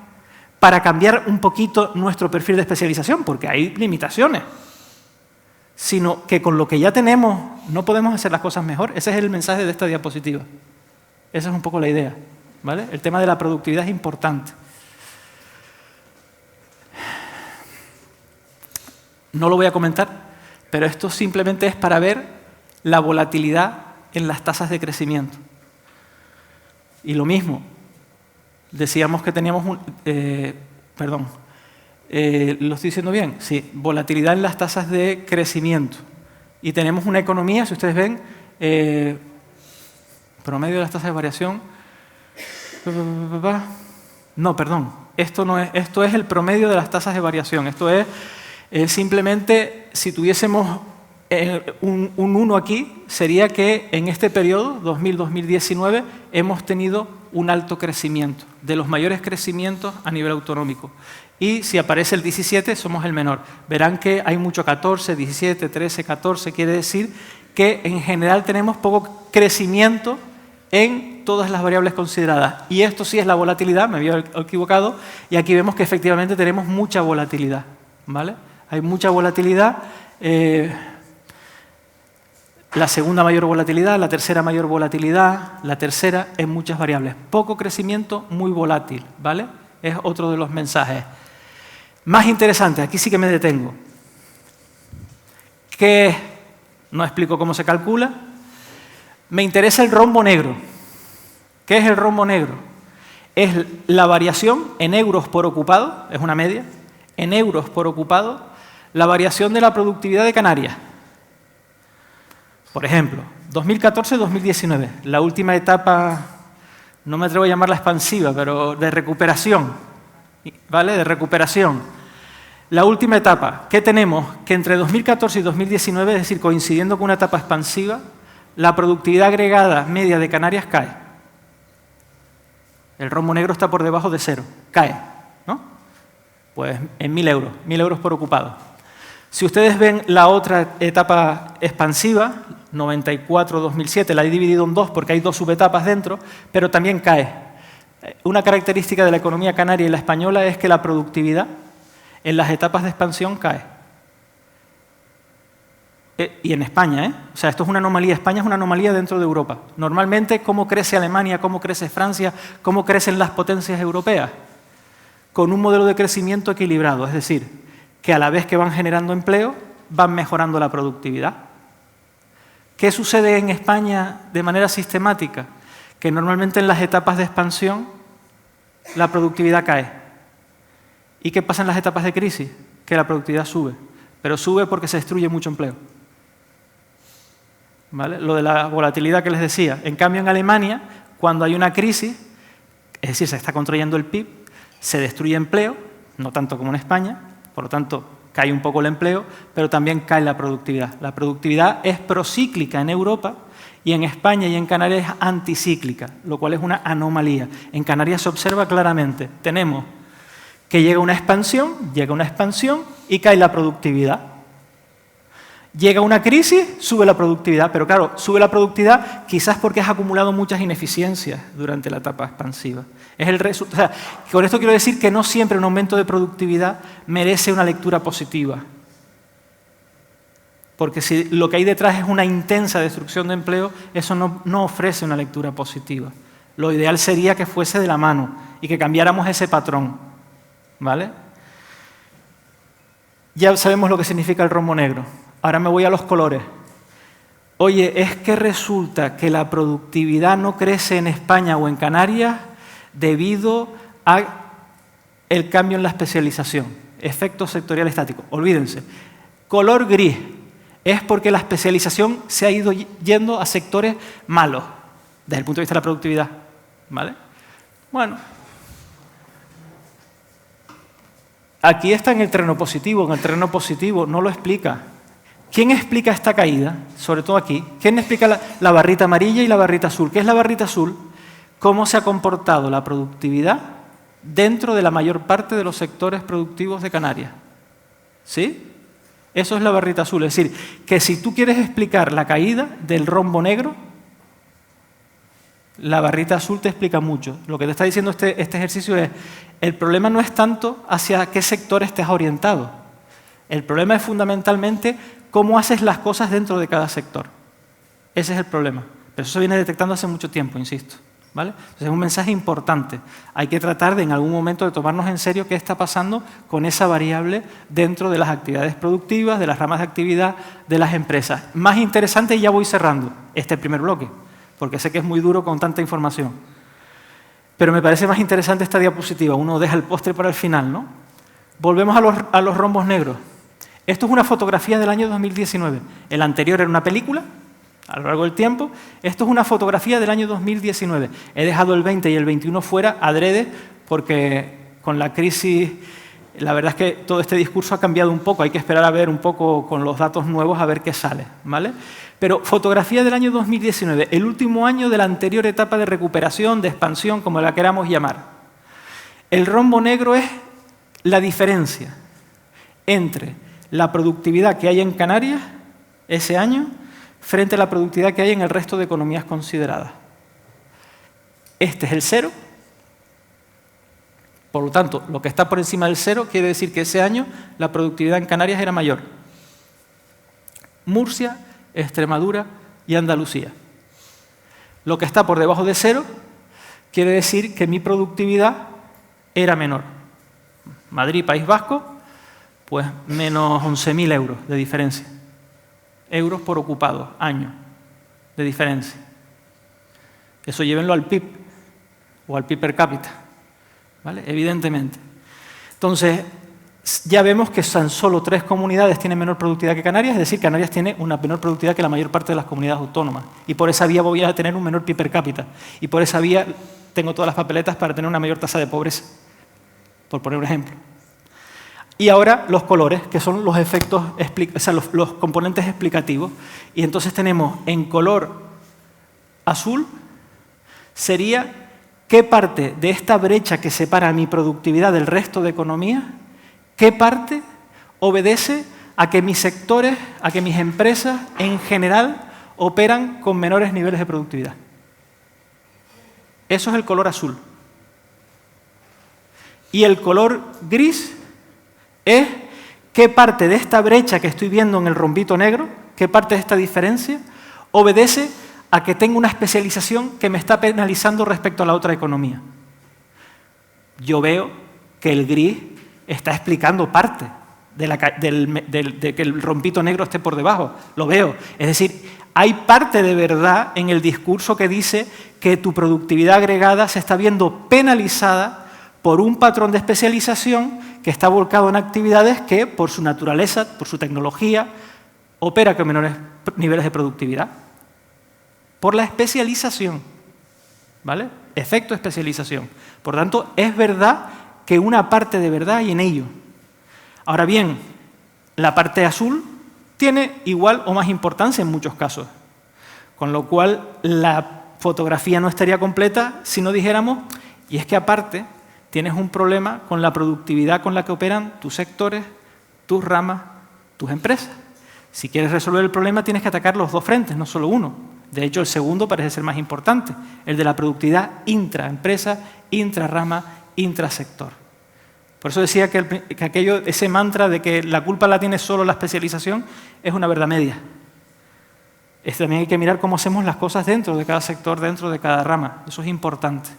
para cambiar un poquito nuestro perfil de especialización, porque hay limitaciones, sino que con lo que ya tenemos no podemos hacer las cosas mejor. Ese es el mensaje de esta diapositiva. Esa es un poco la idea, ¿vale? El tema de la productividad es importante. No lo voy a comentar, pero esto simplemente es para ver la volatilidad en las tasas de crecimiento. Y lo mismo, decíamos que teníamos ¿lo estoy diciendo bien? Sí, volatilidad en las tasas de crecimiento. Y tenemos una economía, si ustedes ven, promedio de las tasas de variación. No, perdón, esto no es, esto es el promedio de las tasas de variación. Esto es simplemente, si tuviésemos un 1 aquí, sería que en este periodo, 2000-2019, hemos tenido un alto crecimiento, de los mayores crecimientos a nivel autonómico. Y si aparece el 17, somos el menor. Verán que hay mucho 14, 17, 13, 14, quiere decir que en general tenemos poco crecimiento en todas las variables consideradas. Y esto sí es la volatilidad, me había equivocado, y aquí vemos que efectivamente tenemos mucha volatilidad, ¿vale? Hay mucha volatilidad, la segunda mayor volatilidad, la tercera mayor volatilidad, la tercera en muchas variables. Poco crecimiento, muy volátil, ¿vale? Es otro de los mensajes. Más interesante, aquí sí que me detengo. ¿Qué no explico cómo se calcula. Me interesa el rombo negro. ¿Qué es el rombo negro? Es la variación en euros por ocupado, es una media, en euros por ocupado, la variación de la productividad de Canarias. Por ejemplo, 2014-2019, la última etapa, no me atrevo a llamarla expansiva, pero de recuperación, ¿vale? De recuperación. La última etapa, ¿qué tenemos? Que entre 2014 y 2019, es decir, coincidiendo con una etapa expansiva, la productividad agregada media de Canarias cae. El rombo negro está por debajo de cero, cae, ¿no? Pues en 1.000 euros por ocupado. Si ustedes ven la otra etapa expansiva, 94-2007, la he dividido en dos porque hay dos subetapas dentro, pero también cae. Una característica de la economía canaria y la española es que la productividad en las etapas de expansión cae. Y en España, ¿eh? O sea, esto es una anomalía. España es una anomalía dentro de Europa. Normalmente, ¿cómo crece Alemania, cómo crece Francia, cómo crecen las potencias europeas? Con un modelo de crecimiento equilibrado, es decir, que a la vez que van generando empleo, van mejorando la productividad. ¿Qué sucede en España de manera sistemática? Que normalmente en las etapas de expansión la productividad cae. ¿Y qué pasa en las etapas de crisis? Que la productividad sube, pero sube porque se destruye mucho empleo. ¿Vale? Lo de la volatilidad que les decía. En cambio, en Alemania, cuando hay una crisis, es decir, se está contrayendo el PIB, se destruye empleo, no tanto como en España, por lo tanto, cae un poco el empleo, pero también cae la productividad. La productividad es procíclica en Europa y en España y en Canarias es anticíclica, lo cual es una anomalía. En Canarias se observa claramente. Tenemos que llega una expansión y cae la productividad. Llega una crisis, sube la productividad, pero claro, sube la productividad quizás porque has acumulado muchas ineficiencias durante la etapa expansiva. Es el o sea, con esto quiero decir que no siempre un aumento de productividad merece una lectura positiva. Porque si lo que hay detrás es una intensa destrucción de empleo, eso no ofrece una lectura positiva. Lo ideal sería que fuese de la mano y que cambiáramos ese patrón. ¿Vale? Ya sabemos lo que significa el rombo negro. Ahora me voy a los colores. Oye, es que resulta que la productividad no crece en España o en Canarias debido al cambio en la especialización. Efecto sectorial estático. Olvídense. Color gris es porque la especialización se ha ido yendo a sectores malos desde el punto de vista de la productividad. ¿Vale? Bueno. Aquí está en el terreno positivo. En el terreno positivo no lo explica. ¿Quién explica esta caída? Sobre todo aquí. ¿Quién explica la barrita amarilla y la barrita azul? ¿Qué es la barrita azul? Cómo se ha comportado la productividad dentro de la mayor parte de los sectores productivos de Canarias. ¿Sí? Eso es la barrita azul. Es decir, que si tú quieres explicar la caída del rombo negro, la barrita azul te explica mucho. Lo que te está diciendo este ejercicio es, el problema no es tanto hacia qué sector estés orientado. El problema es fundamentalmente cómo haces las cosas dentro de cada sector. Ese es el problema. Pero eso se viene detectando hace mucho tiempo, insisto. ¿Vale? Entonces es un mensaje importante. Hay que tratar de en algún momento de tomarnos en serio qué está pasando con esa variable dentro de las actividades productivas, de las ramas de actividad de las empresas. Más interesante, y ya voy cerrando este primer bloque, porque sé que es muy duro con tanta información. Pero me parece más interesante esta diapositiva. Uno deja el postre para el final, ¿no? Volvemos a los rombos negros. Esto es una fotografía del año 2019. El anterior era una película, a lo largo del tiempo. Esto es una fotografía del año 2019. He dejado el 20 y el 21 fuera, adrede, porque con la crisis, la verdad es que todo este discurso ha cambiado un poco. Hay que esperar a ver un poco con los datos nuevos a ver qué sale, ¿vale? Pero fotografía del año 2019, el último año de la anterior etapa de recuperación, de expansión, como la queramos llamar. El rombo negro es la diferencia entre la productividad que hay en Canarias ese año frente a la productividad que hay en el resto de economías consideradas. Este es el cero. Por lo tanto, lo que está por encima del cero quiere decir que ese año la productividad en Canarias era mayor. Murcia, Extremadura y Andalucía. Lo que está por debajo de cero quiere decir que mi productividad era menor. Madrid, País Vasco, pues menos 11.000 euros de diferencia. euros por ocupado, año, de diferencia. Eso llévenlo al PIB o al PIB per cápita, ¿vale? Evidentemente. Entonces, ya vemos que tan solo 3 comunidades tienen menor productividad que Canarias, es decir, Canarias tiene una menor productividad que la mayor parte de las comunidades autónomas. Y por esa vía voy a tener un menor PIB per cápita. Y por esa vía tengo todas las papeletas para tener una mayor tasa de pobreza, por poner un ejemplo. Y ahora los colores, que son los efectos, o sea, los componentes explicativos. Y entonces tenemos en color azul, sería qué parte de esta brecha que separa mi productividad del resto de economía, qué parte obedece a que mis sectores, a que mis empresas en general operan con menores niveles de productividad. Eso es el color azul. Y el color gris es qué parte de esta brecha que estoy viendo en el rombito negro, qué parte de esta diferencia, obedece a que tengo una especialización que me está penalizando respecto a la otra economía. Yo veo que el gris está explicando parte de que el rombito negro esté por debajo. Lo veo. Es decir, hay parte de verdad en el discurso que dice que tu productividad agregada se está viendo penalizada por un patrón de especialización que está volcado en actividades que, por su naturaleza, por su tecnología, opera con menores niveles de productividad. Por la especialización, ¿vale? Efecto especialización. Por tanto, es verdad que una parte de verdad hay en ello. Ahora bien, la parte azul tiene igual o más importancia en muchos casos, con lo cual la fotografía no estaría completa si no dijéramos, y es que aparte tienes un problema con la productividad con la que operan tus sectores, tus ramas, tus empresas. Si quieres resolver el problema tienes que atacar los 2 frentes, no solo uno. De hecho, el segundo parece ser más importante, el de la productividad intraempresa, intrarrama, intrasector. Por eso decía que ese mantra de que la culpa la tiene solo la especialización es una verdad media. También hay que mirar cómo hacemos las cosas dentro de cada sector, dentro de cada rama. Eso es importante,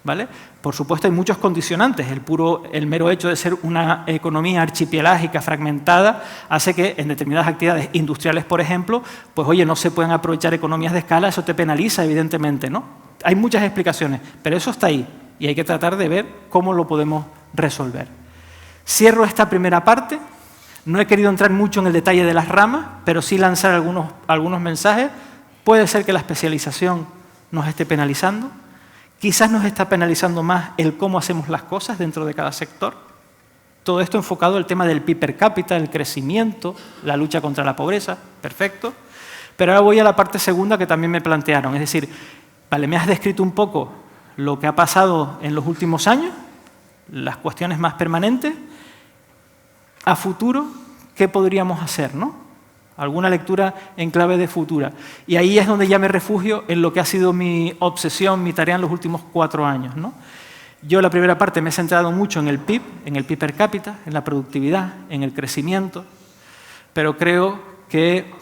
¿vale? Por supuesto, hay muchos condicionantes. El mero hecho de ser una economía archipelágica, fragmentada, hace que en determinadas actividades industriales, por ejemplo, pues oye, no se pueden aprovechar economías de escala, eso te penaliza, evidentemente, ¿no? Hay muchas explicaciones, pero eso está ahí y hay que tratar de ver cómo lo podemos resolver. Cierro esta primera parte. No he querido entrar mucho en el detalle de las ramas, pero sí lanzar algunos mensajes. Puede ser que la especialización nos esté penalizando. Quizás nos está penalizando más el cómo hacemos las cosas dentro de cada sector. Todo esto enfocado al tema del PIB per cápita, el crecimiento, la lucha contra la pobreza. Perfecto. Pero ahora voy a la parte segunda que también me plantearon. Es decir, vale, me has descrito un poco lo que ha pasado en los últimos años, las cuestiones más permanentes. A futuro, ¿qué podríamos hacer, no? Alguna lectura en clave de futura. Y ahí es donde ya me refugio en lo que ha sido mi obsesión, mi tarea en los últimos 4 años, ¿no? Yo la primera parte me he centrado mucho en el PIB per cápita, en la productividad, en el crecimiento, pero creo que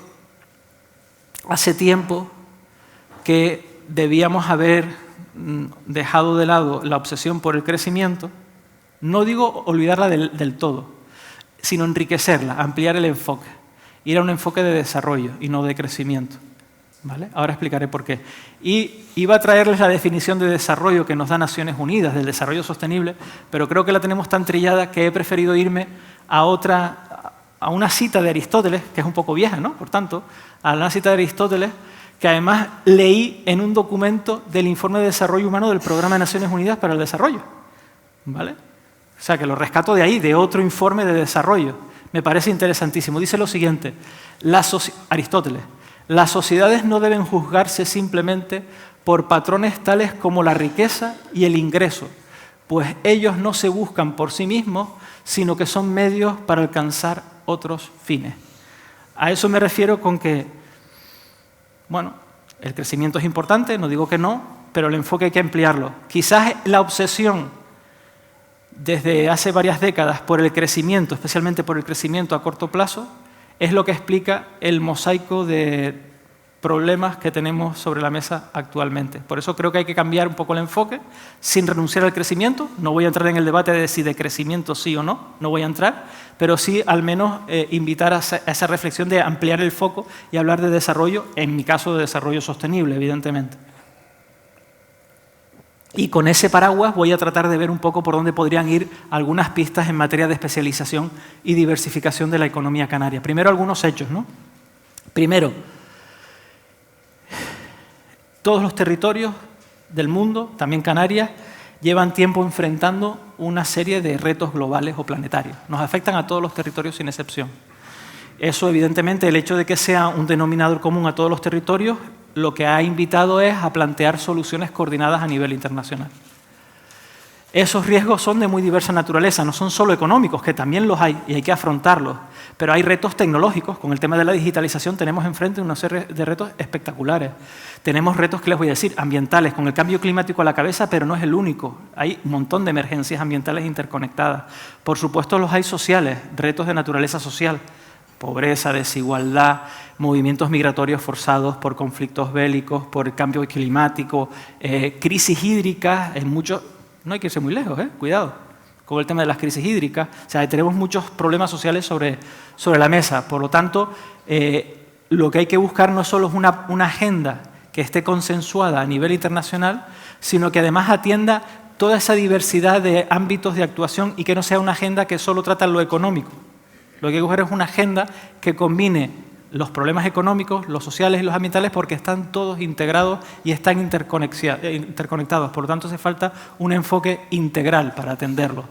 hace tiempo que debíamos haber dejado de lado la obsesión por el crecimiento. No digo olvidarla del todo, sino enriquecerla, ampliar el enfoque. Ir a un enfoque de desarrollo y no de crecimiento, ¿vale? Ahora explicaré por qué. Y iba a traerles la definición de desarrollo que nos da Naciones Unidas, del desarrollo sostenible, pero creo que la tenemos tan trillada que he preferido irme a una cita de Aristóteles, que es un poco vieja, ¿no? Por tanto, a una cita de Aristóteles que además leí en un documento del Informe de Desarrollo Humano del Programa de Naciones Unidas para el Desarrollo, ¿vale? O sea, que lo rescato de ahí, de otro informe de desarrollo. Me parece interesantísimo. Dice lo siguiente, Aristóteles, las sociedades no deben juzgarse simplemente por patrones tales como la riqueza y el ingreso, pues ellos no se buscan por sí mismos, sino que son medios para alcanzar otros fines. A eso me refiero con que, bueno, el crecimiento es importante, no digo que no, pero el enfoque hay que ampliarlo. Quizás la obsesión desde hace varias décadas por el crecimiento, especialmente por el crecimiento a corto plazo, es lo que explica el mosaico de problemas que tenemos sobre la mesa actualmente. Por eso creo que hay que cambiar un poco el enfoque, sin renunciar al crecimiento. No voy a entrar en el debate de si de crecimiento sí o no, no voy a entrar, pero sí al menos invitar a esa reflexión de ampliar el foco y hablar de desarrollo, en mi caso de desarrollo sostenible, evidentemente. Y con ese paraguas voy a tratar de ver un poco por dónde podrían ir algunas pistas en materia de especialización y diversificación de la economía canaria. Primero, algunos hechos, ¿no? Primero, todos los territorios del mundo, también Canarias, llevan tiempo enfrentando una serie de retos globales o planetarios. Nos afectan a todos los territorios sin excepción. Eso, evidentemente, el hecho de que sea un denominador común a todos los territorios, lo que ha invitado es a plantear soluciones coordinadas a nivel internacional. Esos riesgos son de muy diversa naturaleza, no son solo económicos, que también los hay y hay que afrontarlos, pero hay retos tecnológicos. Con el tema de la digitalización tenemos enfrente una serie de retos espectaculares. Tenemos retos, que les voy a decir, ambientales, con el cambio climático a la cabeza, pero no es el único. Hay un montón de emergencias ambientales interconectadas. Por supuesto, los hay sociales, retos de naturaleza social, pobreza, desigualdad, movimientos migratorios forzados por conflictos bélicos, por el cambio climático, crisis hídricas en muchos. No hay que irse muy lejos, cuidado, con el tema de las crisis hídricas. O sea, tenemos muchos problemas sociales sobre la mesa. Por lo tanto, lo que hay que buscar no solo es una agenda que esté consensuada a nivel internacional, sino que además atienda toda esa diversidad de ámbitos de actuación y que no sea una agenda que solo trata lo económico. Lo que hay que buscar es una agenda que combine los problemas económicos, los sociales y los ambientales, porque están todos integrados y están interconectados. Por lo tanto, hace falta un enfoque integral para atenderlo.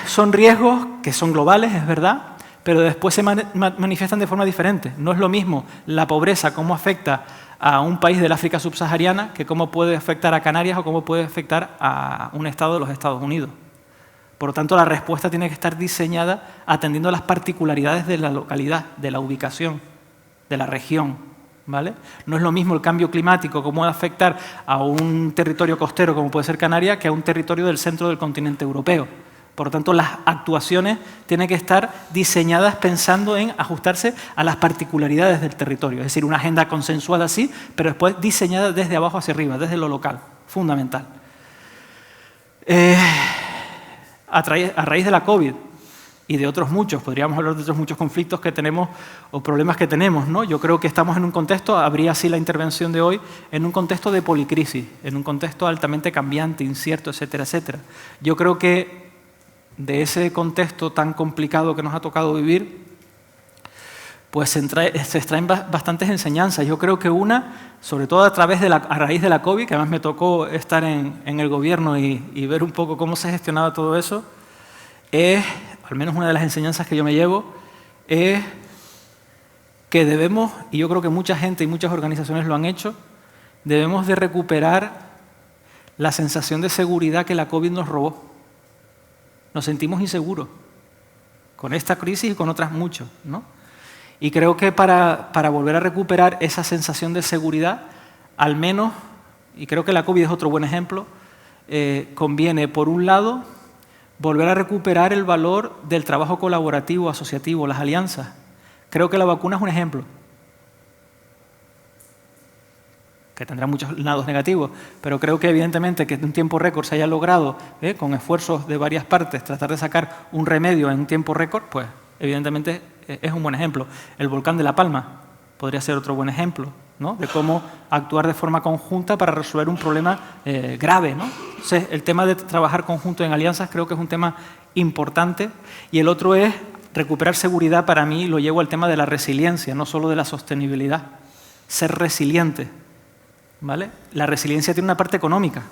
Son riesgos que son globales, es verdad, pero después se manifiestan de forma diferente. No es lo mismo la pobreza, cómo afecta a un país del África subsahariana, que cómo puede afectar a Canarias o cómo puede afectar a un estado de los Estados Unidos. Por lo tanto, la respuesta tiene que estar diseñada atendiendo a las particularidades de la localidad, de la ubicación, de la región, ¿vale? No es lo mismo el cambio climático, cómo va a afectar a un territorio costero como puede ser Canarias, que a un territorio del centro del continente europeo. Por lo tanto, las actuaciones tienen que estar diseñadas pensando en ajustarse a las particularidades del territorio. Es decir, una agenda consensuada sí, pero después diseñada desde abajo hacia arriba, desde lo local, fundamental. A raíz de la COVID y de otros muchos, podríamos hablar de otros muchos conflictos que tenemos o problemas que tenemos, ¿no? Yo creo que estamos en un contexto, habría así la intervención de hoy, en un contexto de policrisis, en un contexto altamente cambiante, incierto, etcétera, etcétera. Yo creo que de ese contexto tan complicado que nos ha tocado vivir, pues se extraen bastantes enseñanzas. Yo creo que una, sobre todo a raíz de la COVID, que además me tocó estar en el gobierno y ver un poco cómo se gestionaba todo eso, es, al menos una de las enseñanzas que yo me llevo, es que debemos, y yo creo que mucha gente y muchas organizaciones lo han hecho, debemos de recuperar la sensación de seguridad que la COVID nos robó. Nos sentimos inseguros con esta crisis y con otras muchas, ¿no? Y creo que para volver a recuperar esa sensación de seguridad, al menos, y creo que la COVID es otro buen ejemplo, conviene, por un lado, volver a recuperar el valor del trabajo colaborativo, asociativo, las alianzas. Creo que la vacuna es un ejemplo, que tendrá muchos lados negativos, pero creo que evidentemente que en un tiempo récord se haya logrado, con esfuerzos de varias partes, tratar de sacar un remedio en un tiempo récord, pues evidentemente es un buen ejemplo. El volcán de La Palma podría ser otro buen ejemplo, ¿no? De cómo actuar de forma conjunta para resolver un problema grave, ¿no? Entonces, el tema de trabajar conjunto en alianzas creo que es un tema importante. Y el otro es recuperar seguridad. Para mí lo llevo al tema de la resiliencia, no solo de la sostenibilidad. Ser resiliente, ¿vale? La resiliencia tiene una parte económica.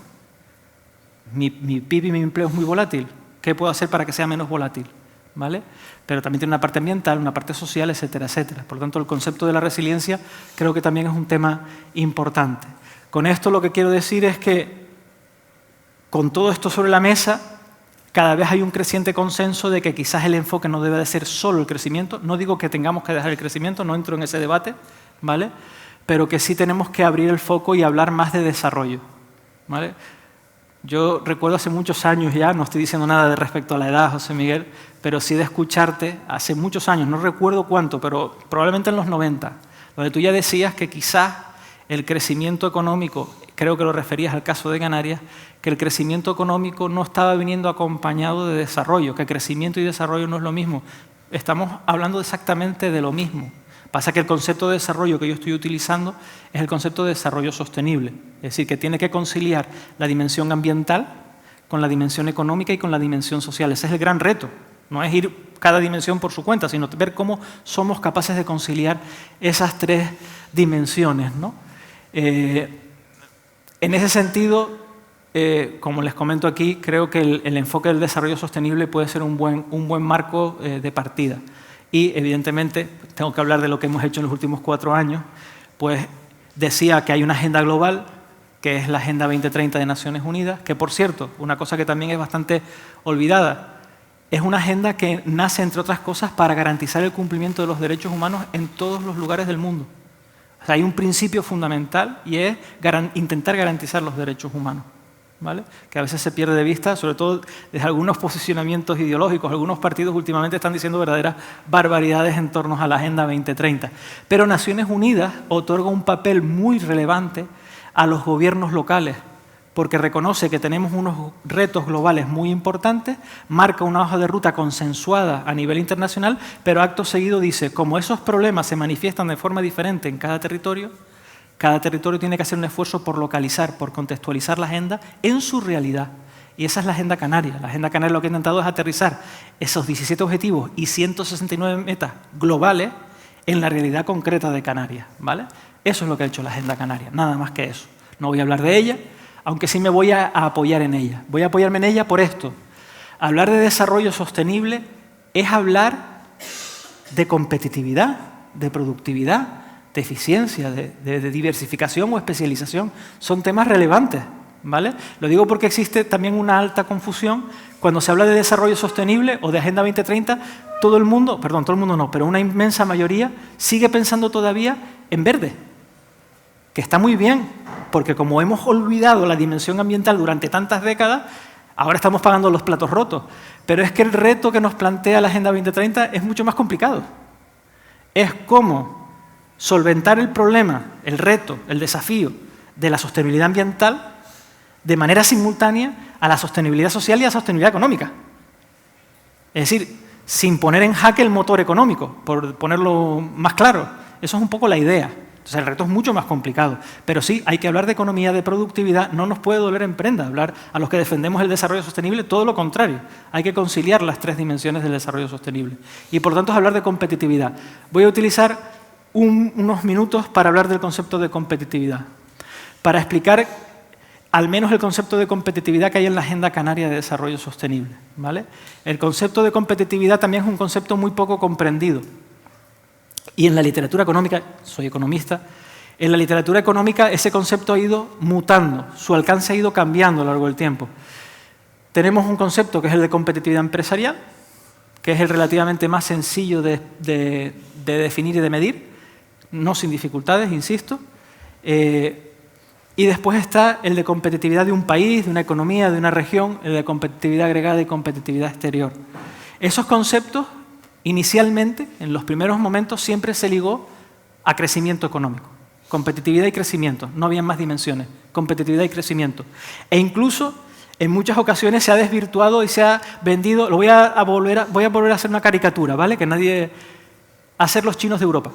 Mi PIB y mi empleo es muy volátil. ¿Qué puedo hacer para que sea menos volátil? ¿Vale? Pero también tiene una parte ambiental, una parte social, etcétera, etcétera. Por lo tanto, el concepto de la resiliencia creo que también es un tema importante. Con esto lo que quiero decir es que, con todo esto sobre la mesa, cada vez hay un creciente consenso de que quizás el enfoque no debe de ser solo el crecimiento. No digo que tengamos que dejar el crecimiento, no entro en ese debate, ¿vale? Pero que sí tenemos que abrir el foco y hablar más de desarrollo, ¿vale? Yo recuerdo hace muchos años ya, no estoy diciendo nada de respecto a la edad, José Miguel, pero sí de escucharte hace muchos años, no recuerdo cuánto, pero probablemente en los 90, donde tú ya decías que quizás el crecimiento económico, creo que lo referías al caso de Canarias, que el crecimiento económico no estaba viniendo acompañado de desarrollo, que crecimiento y desarrollo no es lo mismo. Estamos hablando exactamente de lo mismo. Pasa que el concepto de desarrollo que yo estoy utilizando es el concepto de desarrollo sostenible, es decir, que tiene que conciliar la dimensión ambiental con la dimensión económica y con la dimensión social. Ese es el gran reto. No es ir cada dimensión por su cuenta, sino ver cómo somos capaces de conciliar esas tres dimensiones, ¿no? En ese sentido, como les comento aquí, creo que el enfoque del desarrollo sostenible puede ser un buen marco de partida. Y, evidentemente, tengo que hablar de lo que hemos hecho en los últimos 4 años. Pues decía que hay una agenda global, que es la Agenda 2030 de Naciones Unidas, que, por cierto, una cosa que también es bastante olvidada, es una agenda que nace, entre otras cosas, para garantizar el cumplimiento de los derechos humanos en todos los lugares del mundo. O sea, hay un principio fundamental y es intentar garantizar los derechos humanos, ¿vale? Que a veces se pierde de vista, sobre todo desde algunos posicionamientos ideológicos. Algunos partidos últimamente están diciendo verdaderas barbaridades en torno a la Agenda 2030. Pero Naciones Unidas otorga un papel muy relevante a los gobiernos locales, porque reconoce que tenemos unos retos globales muy importantes, marca una hoja de ruta consensuada a nivel internacional, pero acto seguido dice, como esos problemas se manifiestan de forma diferente en cada territorio tiene que hacer un esfuerzo por localizar, por contextualizar la agenda en su realidad. Y esa es la Agenda Canaria. La Agenda Canaria lo que ha intentado es aterrizar esos 17 objetivos y 169 metas globales en la realidad concreta de Canarias, ¿vale? Eso es lo que ha hecho la Agenda Canaria, nada más que eso. No voy a hablar de ella, aunque sí me voy a apoyar en ella. Voy a apoyarme en ella por esto. Hablar de desarrollo sostenible es hablar de competitividad, de productividad, de eficiencia, de diversificación o especialización. Son temas relevantes, ¿vale? Lo digo porque existe también una alta confusión. Cuando se habla de desarrollo sostenible o de Agenda 2030, todo el mundo no, pero una inmensa mayoría sigue pensando todavía en verde, que está muy bien, porque como hemos olvidado la dimensión ambiental durante tantas décadas, ahora estamos pagando los platos rotos. Pero es que el reto que nos plantea la Agenda 2030 es mucho más complicado. Es cómo solventar el problema, el reto, el desafío de la sostenibilidad ambiental de manera simultánea a la sostenibilidad social y a la sostenibilidad económica. Es decir, sin poner en jaque el motor económico, por ponerlo más claro. Eso es un poco la idea. Entonces, el reto es mucho más complicado. Pero sí, hay que hablar de economía, de productividad. No nos puede doler en prenda hablar a los que defendemos el desarrollo sostenible, todo lo contrario. Hay que conciliar las tres dimensiones del desarrollo sostenible. Y, por tanto, es hablar de competitividad. Voy a utilizar unos minutos para hablar del concepto de competitividad, para explicar al menos el concepto de competitividad que hay en la Agenda Canaria de Desarrollo Sostenible, ¿vale? El concepto de competitividad también es un concepto muy poco comprendido. Y en la literatura económica, soy economista, en la literatura económica ese concepto ha ido mutando, su alcance ha ido cambiando a lo largo del tiempo. Tenemos un concepto que es el de competitividad empresarial, que es el relativamente más sencillo de definir y de medir, no sin dificultades, insisto. Y después está el de competitividad de un país, de una economía, de una región, el de competitividad agregada y competitividad exterior. Esos conceptos, inicialmente, en los primeros momentos, siempre se ligó a crecimiento económico. Competitividad y crecimiento, no había más dimensiones, competitividad y crecimiento. E incluso, en muchas ocasiones se ha desvirtuado y se ha vendido, voy a volver a hacer una caricatura, ¿vale? Que nadie... hacer los chinos de Europa.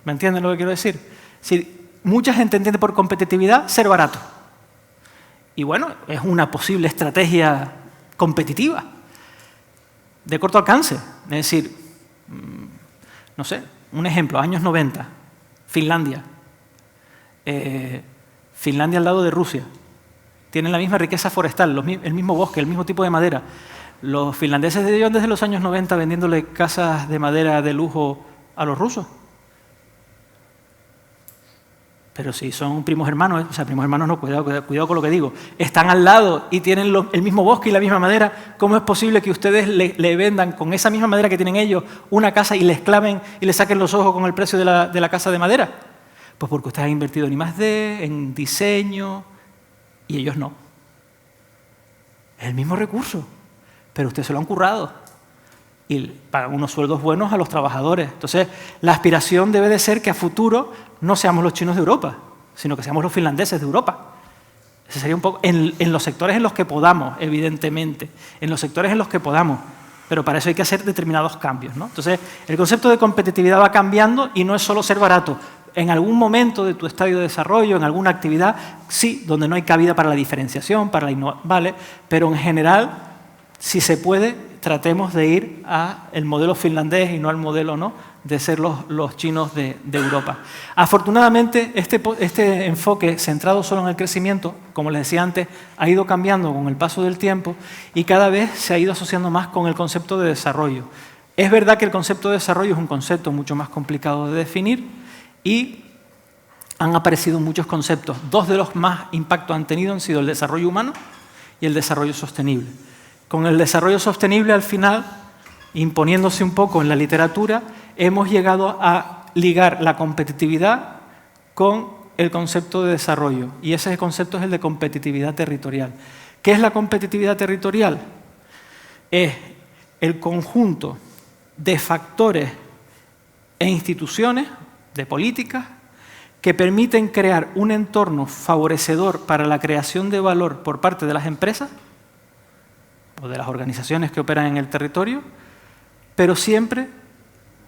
¿Me entienden lo que quiero decir? Si mucha gente entiende por competitividad ser barato. Y bueno, es una posible estrategia competitiva, de corto alcance. Es decir, no sé, un ejemplo, años 90, Finlandia. Finlandia al lado de Rusia. Tienen la misma riqueza forestal, el mismo bosque, el mismo tipo de madera. Los finlandeses llevan desde los años 90 vendiéndole casas de madera de lujo a los rusos. Pero si son primos hermanos, o sea, primos hermanos no, cuidado con lo que digo. Están al lado y tienen el mismo bosque y la misma madera. ¿Cómo es posible que ustedes le vendan con esa misma madera que tienen ellos una casa y les claven y les saquen los ojos con el precio de la casa de madera? Pues porque ustedes han invertido en I+D, en diseño, y ellos no. Es el mismo recurso, pero ustedes se lo han currado. y pagan unos sueldos buenos a los trabajadores. Entonces, la aspiración debe de ser que a futuro no seamos los chinos de Europa, sino que seamos los finlandeses de Europa. Ese sería un poco en los sectores en los que podamos, evidentemente, en los sectores en los que podamos, pero para eso hay que hacer determinados cambios, ¿no? Entonces, el concepto de competitividad va cambiando y no es solo ser barato. En algún momento de tu estadio de desarrollo, en alguna actividad, sí, donde no hay cabida para la diferenciación, para la innovación, vale, pero en general, si se puede, tratemos de ir al modelo finlandés y no al modelo, ¿no?, de ser los chinos de Europa. Afortunadamente, este enfoque centrado solo en el crecimiento, como les decía antes, ha ido cambiando con el paso del tiempo y cada vez se ha ido asociando más con el concepto de desarrollo. Es verdad que el concepto de desarrollo es un concepto mucho más complicado de definir y han aparecido muchos conceptos. Dos de los más impacto han tenido han sido el desarrollo humano y el desarrollo sostenible. Con el desarrollo sostenible, al final, imponiéndose un poco en la literatura, hemos llegado a ligar la competitividad con el concepto de desarrollo. Y ese concepto es el de competitividad territorial. ¿Qué es la competitividad territorial? Es el conjunto de factores e instituciones, de políticas, que permiten crear un entorno favorecedor para la creación de valor por parte de las empresas o de las organizaciones que operan en el territorio, pero siempre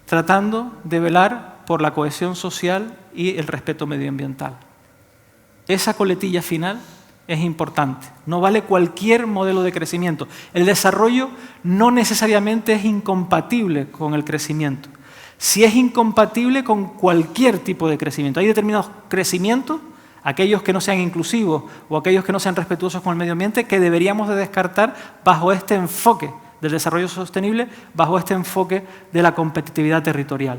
tratando de velar por la cohesión social y el respeto medioambiental. Esa coletilla final es importante. No vale cualquier modelo de crecimiento. El desarrollo no necesariamente es incompatible con el crecimiento. Sí es incompatible con cualquier tipo de crecimiento. Hay determinados crecimientos, aquellos que no sean inclusivos o aquellos que no sean respetuosos con el medio ambiente, que deberíamos de descartar bajo este enfoque del desarrollo sostenible, bajo este enfoque de la competitividad territorial.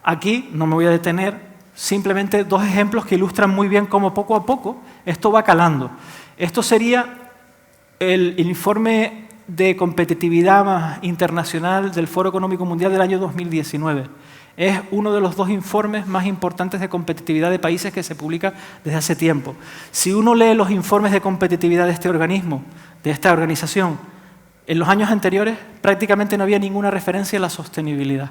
Aquí no me voy a detener, simplemente dos ejemplos que ilustran muy bien cómo poco a poco esto va calando. Esto sería el informe de competitividad internacional del Foro Económico Mundial del año 2019. Es uno de los dos informes más importantes de competitividad de países que se publica desde hace tiempo. Si uno lee los informes de competitividad de este organismo, de esta organización, en los años anteriores prácticamente no había ninguna referencia a la sostenibilidad.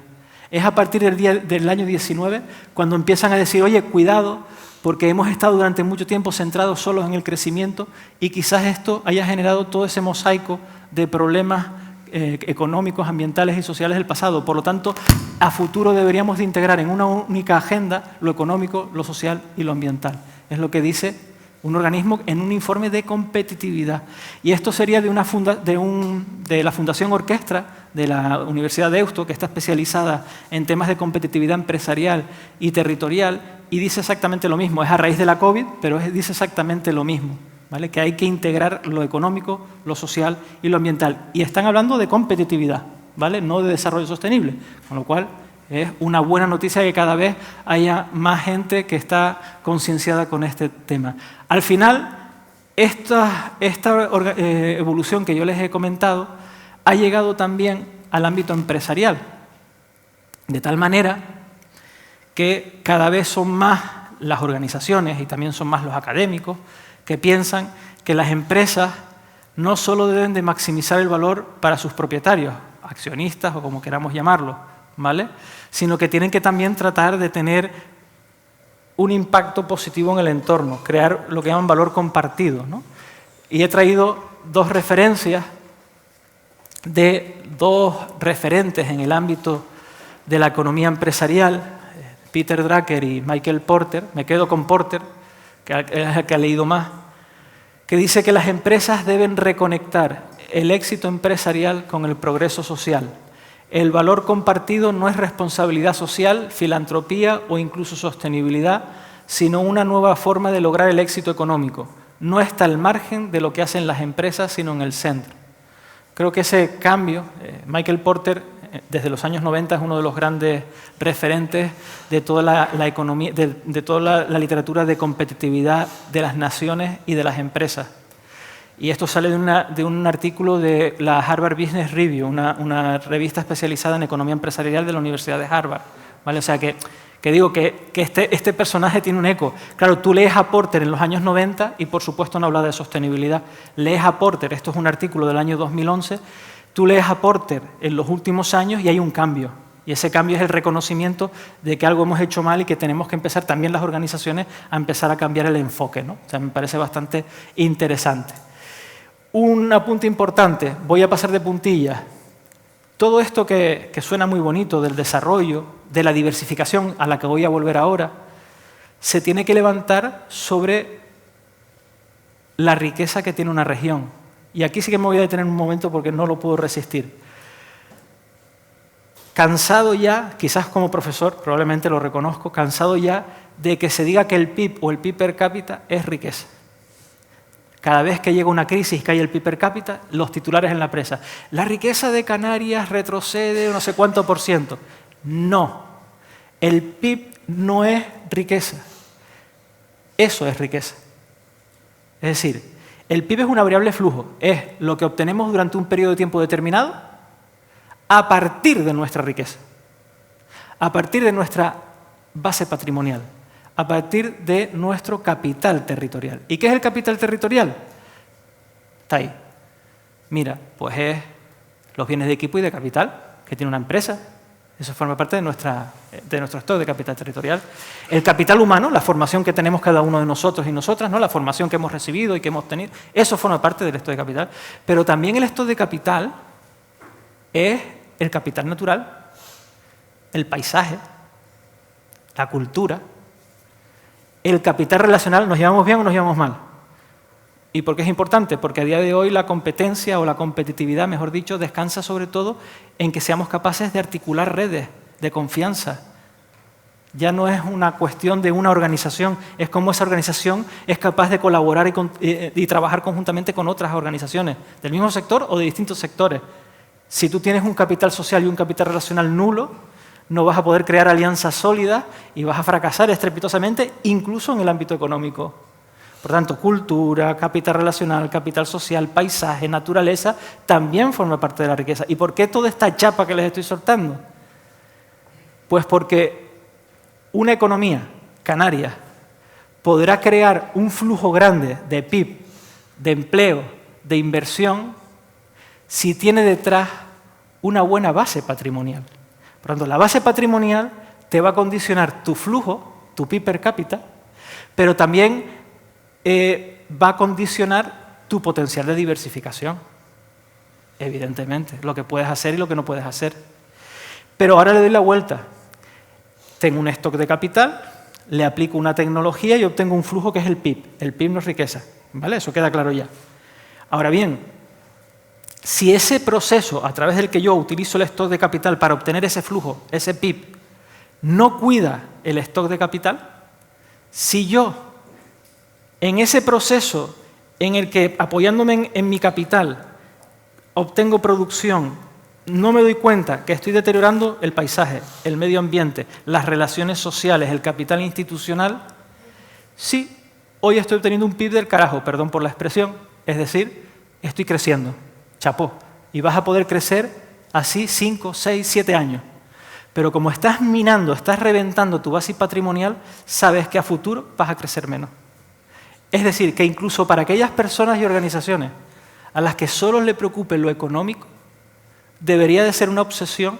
Es a partir del año 19 cuando empiezan a decir, oye, cuidado, porque hemos estado durante mucho tiempo centrados solos en el crecimiento y quizás esto haya generado todo ese mosaico de problemas económicos, ambientales y sociales del pasado. Por lo tanto, a futuro deberíamos de integrar en una única agenda lo económico, lo social y lo ambiental. Es lo que dice un organismo en un informe de competitividad. Y esto sería de la Fundación Orquestra de la Universidad de Deusto, que está especializada en temas de competitividad empresarial y territorial, y dice exactamente lo mismo. Es a raíz de la COVID, pero dice exactamente lo mismo, ¿vale? Que hay que integrar lo económico, lo social y lo ambiental. Y están hablando de competitividad, ¿vale? No de desarrollo sostenible, con lo cual es una buena noticia que cada vez haya más gente que está concienciada con este tema. Al final, esta evolución que yo les he comentado ha llegado también al ámbito empresarial, de tal manera que cada vez son más las organizaciones y también son más los académicos que piensan que las empresas no solo deben de maximizar el valor para sus propietarios, accionistas o como queramos llamarlo, ¿vale?, sino que tienen que también tratar de tener un impacto positivo en el entorno, crear lo que llaman valor compartido, ¿no? Y he traído dos referencias de dos referentes en el ámbito de la economía empresarial, Peter Drucker y Michael Porter. Me quedo con Porter, que es el que ha leído más, que dice que las empresas deben reconectar el éxito empresarial con el progreso social. El valor compartido no es responsabilidad social, filantropía o incluso sostenibilidad, sino una nueva forma de lograr el éxito económico. No está al margen de lo que hacen las empresas, sino en el centro. Creo que ese cambio, Michael Porter, desde los años 90 es uno de los grandes referentes de toda la economía, de toda la literatura de competitividad de las naciones y de las empresas. Y esto sale de un artículo de la Harvard Business Review, una revista especializada en economía empresarial de la Universidad de Harvard, ¿vale? O sea que digo que este personaje tiene un eco. Claro, tú lees a Porter en los años 90 y por supuesto no habla de sostenibilidad. Lees a Porter, esto es un artículo del año 2011, Tú lees a Porter en los últimos años y hay un cambio. Y ese cambio es el reconocimiento de que algo hemos hecho mal y que tenemos que empezar también las organizaciones a empezar a cambiar el enfoque, ¿no? O sea, me parece bastante interesante. Un apunte importante, voy a pasar de puntillas. Todo esto que suena muy bonito del desarrollo, de la diversificación a la que voy a volver ahora, se tiene que levantar sobre la riqueza que tiene una región. Y aquí sí que me voy a detener un momento porque no lo puedo resistir. Cansado ya, quizás como profesor, probablemente lo reconozco, cansado ya de que se diga que el PIB o el PIB per cápita es riqueza. Cada vez que llega una crisis, cae el PIB per cápita, los titulares en la prensa. La riqueza de Canarias retrocede no sé cuánto por ciento. No, el PIB no es riqueza. Eso es riqueza. Es decir, el PIB es una variable flujo, es lo que obtenemos durante un periodo de tiempo determinado a partir de nuestra riqueza, a partir de nuestra base patrimonial, a partir de nuestro capital territorial. ¿Y qué es el capital territorial? Está ahí. Mira, pues es los bienes de equipo y de capital que tiene una empresa. Eso forma parte de nuestro stock de capital territorial. El capital humano, la formación que tenemos cada uno de nosotros y nosotras, ¿no? La formación que hemos recibido y que hemos tenido, eso forma parte del stock de capital. Pero también el stock de capital es el capital natural, el paisaje, la cultura, el capital relacional. ¿Nos llevamos bien o nos llevamos mal? ¿Y por qué es importante? Porque a día de hoy la competencia o la competitividad, mejor dicho, descansa sobre todo en que seamos capaces de articular redes de confianza. Ya no es una cuestión de una organización, es cómo esa organización es capaz de colaborar y trabajar conjuntamente con otras organizaciones del mismo sector o de distintos sectores. Si tú tienes un capital social y un capital relacional nulo, no vas a poder crear alianzas sólidas y vas a fracasar estrepitosamente, incluso en el ámbito económico. Por tanto, cultura, capital relacional, capital social, paisaje, naturaleza, también forma parte de la riqueza. ¿Y por qué toda esta chapa que les estoy soltando? Pues porque una economía canaria podrá crear un flujo grande de PIB, de empleo, de inversión, si tiene detrás una buena base patrimonial. Por tanto, la base patrimonial te va a condicionar tu flujo, tu PIB per cápita, pero también va a condicionar tu potencial de diversificación, evidentemente, lo que puedes hacer y lo que no puedes hacer. Pero ahora le doy la vuelta. Tengo un stock de capital, le aplico una tecnología y obtengo un flujo que es el PIB. El PIB no es riqueza, ¿vale? Eso queda claro ya. Ahora bien, si ese proceso a través del que yo utilizo el stock de capital para obtener ese flujo, ese PIB, no cuida el stock de capital, si yo en ese proceso en el que apoyándome en mi capital obtengo producción, no me doy cuenta que estoy deteriorando el paisaje, el medio ambiente, las relaciones sociales, el capital institucional, sí, hoy estoy obteniendo un PIB del carajo, perdón por la expresión, es decir, estoy creciendo. Chapó. Y vas a poder crecer así 5, 6, 7 años. Pero como estás minando, estás reventando tu base patrimonial, sabes que a futuro vas a crecer menos. Es decir, que incluso para aquellas personas y organizaciones a las que solo le preocupe lo económico, debería de ser una obsesión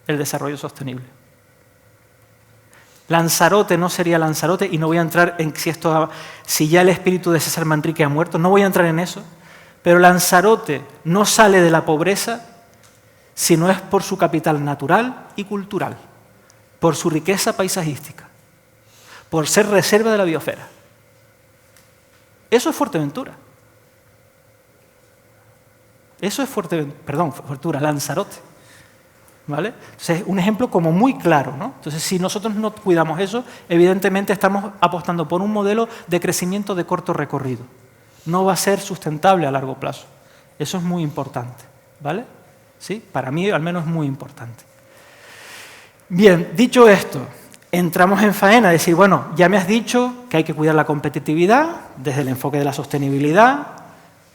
el desarrollo sostenible. Lanzarote no sería Lanzarote, y no voy a entrar en si ya el espíritu de César Manrique ha muerto, no voy a entrar en eso. Pero Lanzarote no sale de la pobreza si no es por su capital natural y cultural, por su riqueza paisajística, por ser reserva de la biosfera. Eso es Fuerteventura. Eso es Fuerteventura, Lanzarote. ¿Vale? Entonces, un ejemplo como muy claro, ¿no? Entonces, si nosotros no cuidamos eso, evidentemente estamos apostando por un modelo de crecimiento de corto recorrido. No va a ser sustentable a largo plazo. Eso es muy importante, ¿vale? ¿Sí? Para mí, al menos, es muy importante. Bien, dicho esto, entramos en faena, a decir, bueno, ya me has dicho que hay que cuidar la competitividad desde el enfoque de la sostenibilidad,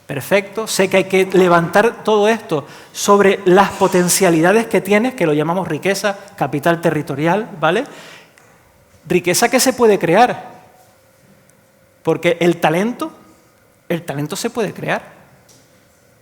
perfecto, sé que hay que levantar todo esto sobre las potencialidades que tienes, que lo llamamos riqueza, capital territorial, ¿vale? Riqueza que se puede crear, porque el talento se puede crear,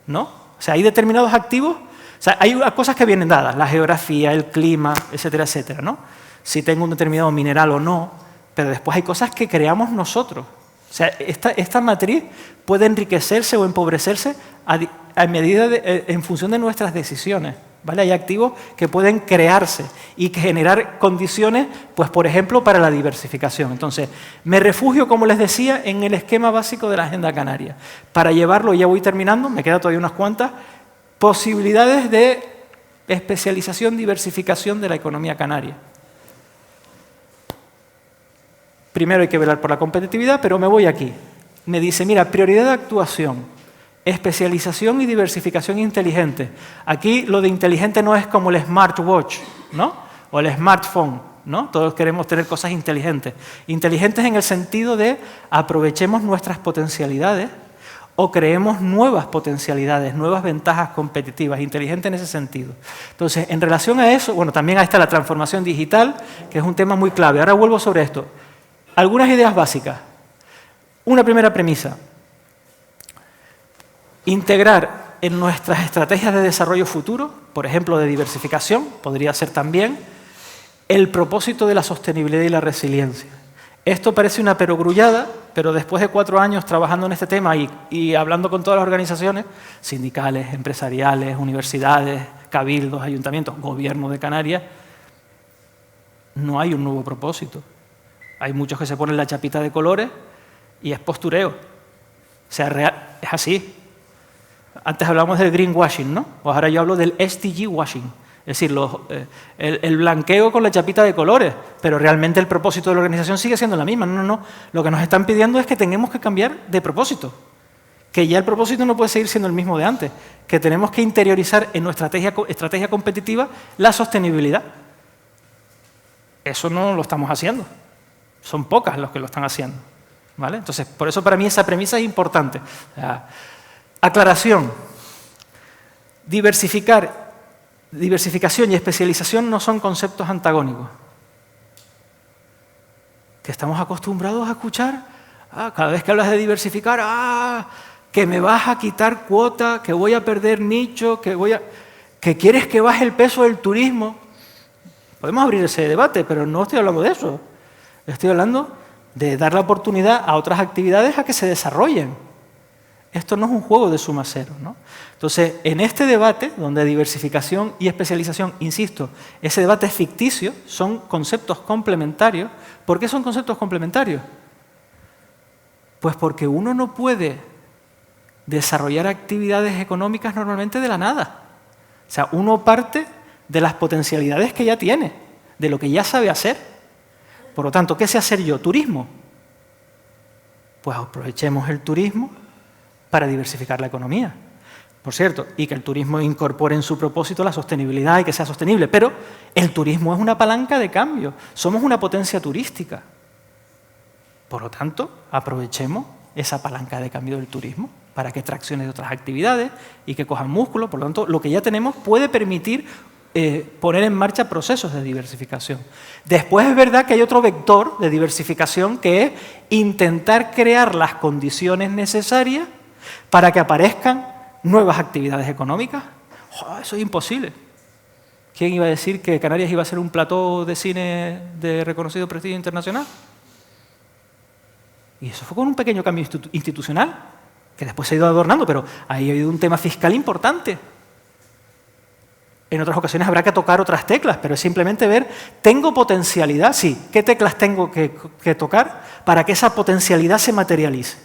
¿no? O sea, hay determinados activos, o sea, hay cosas que vienen dadas, la geografía, el clima, etcétera, etcétera, ¿no? Si tengo un determinado mineral o no, pero después hay cosas que creamos nosotros. O sea, esta matriz puede enriquecerse o empobrecerse a medida en función de nuestras decisiones, ¿vale? Hay activos que pueden crearse y generar condiciones, pues, por ejemplo, para la diversificación. Entonces, me refugio, como les decía, en el esquema básico de la Agenda Canaria. Para llevarlo, ya voy terminando, me quedan todavía unas cuantas, posibilidades de especialización, diversificación de la economía canaria. Primero hay que velar por la competitividad, pero me voy aquí. Me dice, mira, prioridad de actuación, especialización y diversificación inteligente. Aquí lo de inteligente no es como el smartwatch, ¿no? O el smartphone, ¿no? Todos queremos tener cosas inteligentes. Inteligentes en el sentido de aprovechemos nuestras potencialidades o creemos nuevas potencialidades, nuevas ventajas competitivas, inteligente en ese sentido. Entonces, en relación a eso, bueno, también ahí está la transformación digital, que es un tema muy clave. Ahora vuelvo sobre esto. Algunas ideas básicas. Una primera premisa. Integrar en nuestras estrategias de desarrollo futuro, por ejemplo, de diversificación, podría ser también, el propósito de la sostenibilidad y la resiliencia. Esto parece una perogrullada, pero después de 4 años trabajando en este tema y hablando con todas las organizaciones, sindicales, empresariales, universidades, cabildos, ayuntamientos, gobierno de Canarias, no hay un nuevo propósito. Hay muchos que se ponen la chapita de colores y es postureo. O sea, es así. Antes hablábamos del greenwashing, ¿no? Pues ahora yo hablo del SDG washing. Es decir, el blanqueo con la chapita de colores, pero realmente el propósito de la organización sigue siendo la misma. No. Lo que nos están pidiendo es que tenemos que cambiar de propósito. Que ya el propósito no puede seguir siendo el mismo de antes. Que tenemos que interiorizar en nuestra estrategia competitiva la sostenibilidad. Eso no lo estamos haciendo. Son pocas los que lo están haciendo, ¿vale? Entonces, por eso para mí esa premisa es importante. O sea, aclaración. Diversificación y especialización no son conceptos antagónicos. Que estamos acostumbrados a escuchar, cada vez que hablas de diversificar, que me vas a quitar cuota, que voy a perder nicho, que quieres que baje el peso del turismo. Podemos abrir ese debate, pero no estoy hablando de eso. Estoy hablando de dar la oportunidad a otras actividades a que se desarrollen. Esto no es un juego de suma cero, ¿no? Entonces, en este debate, donde diversificación y especialización, insisto, ese debate es ficticio, son conceptos complementarios. ¿Por qué son conceptos complementarios? Pues porque uno no puede desarrollar actividades económicas normalmente de la nada. O sea, uno parte de las potencialidades que ya tiene, de lo que ya sabe hacer. Por lo tanto, ¿qué sé hacer yo? ¿Turismo? Pues aprovechemos el turismo para diversificar la economía. Por cierto, y que el turismo incorpore en su propósito la sostenibilidad y que sea sostenible. Pero el turismo es una palanca de cambio. Somos una potencia turística. Por lo tanto, aprovechemos esa palanca de cambio del turismo para que traccione de otras actividades y que cojan músculo. Por lo tanto, lo que ya tenemos puede permitir poner en marcha procesos de diversificación. Después es verdad que hay otro vector de diversificación que es intentar crear las condiciones necesarias para que aparezcan nuevas actividades económicas. Eso es imposible. ¿Quién iba a decir que Canarias iba a ser un plató de cine de reconocido prestigio internacional? Y eso fue con un pequeño cambio institucional, que después se ha ido adornando, pero ahí ha habido un tema fiscal importante. En otras ocasiones habrá que tocar otras teclas, pero es simplemente ver, ¿tengo potencialidad? Sí. ¿Qué teclas tengo que tocar para que esa potencialidad se materialice?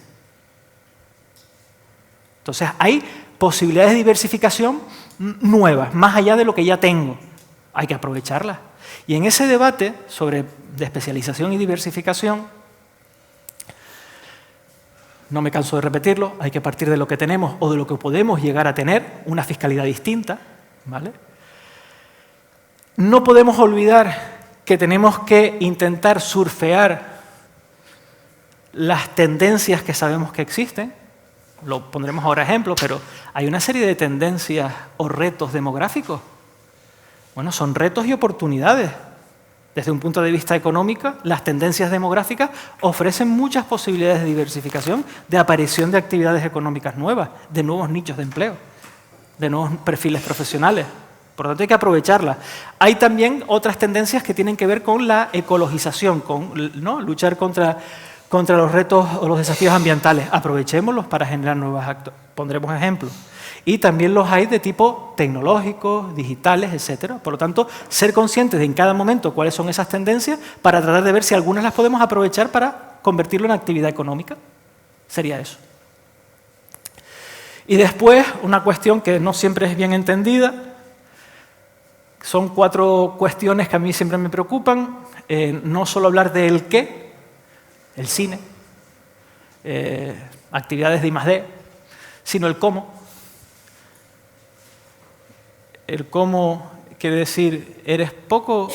Entonces, hay posibilidades de diversificación nuevas, más allá de lo que ya tengo. Hay que aprovecharlas. Y en ese debate de especialización y diversificación, no me canso de repetirlo, hay que partir de lo que tenemos o de lo que podemos llegar a tener, una fiscalidad distinta, ¿vale? No podemos olvidar que tenemos que intentar surfear las tendencias que sabemos que existen. Lo pondremos ahora ejemplo, pero hay una serie de tendencias o retos demográficos. Bueno, son retos y oportunidades. Desde un punto de vista económico, las tendencias demográficas ofrecen muchas posibilidades de diversificación, de aparición de actividades económicas nuevas, de nuevos nichos de empleo. de nuevos perfiles profesionales. Por lo tanto, hay que aprovecharla. Hay también otras tendencias que tienen que ver con la ecologización, con, ¿no?, luchar contra los retos o los desafíos ambientales. Aprovechémoslos para generar nuevos actos. Pondremos ejemplos. Y también los hay de tipo tecnológicos, digitales, etc. Por lo tanto, ser conscientes de en cada momento cuáles son esas tendencias para tratar de ver si algunas las podemos aprovechar para convertirlo en actividad económica. Sería eso. Y después, una cuestión que no siempre es bien entendida. Son 4 cuestiones que a mí siempre me preocupan. No solo hablar del qué, el cine, actividades de I+D, sino el cómo. El cómo quiere decir, ¿eres poco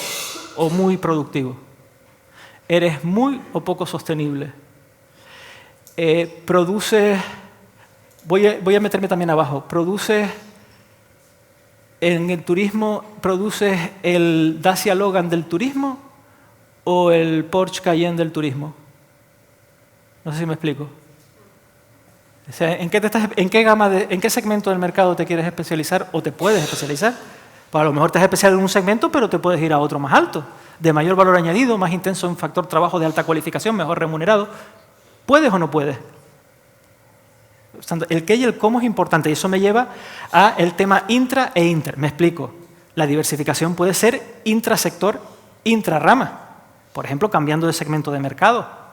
o muy productivo? ¿Eres muy o poco sostenible? ¿Produces, voy a meterme también abajo, produces, en el turismo, produces el Dacia Logan del turismo o el Porsche Cayenne del turismo? No sé si me explico. O sea, ¿en qué segmento del mercado te quieres especializar o te puedes especializar? Pues a lo mejor te has especializado en un segmento, pero te puedes ir a otro más alto, de mayor valor añadido, más intenso en factor trabajo de alta cualificación, mejor remunerado. ¿Puedes o no puedes? El qué y el cómo es importante, y eso me lleva al tema intra e inter. Me explico. La diversificación puede ser intrasector, intrarrama. Por ejemplo, cambiando de segmento de mercado.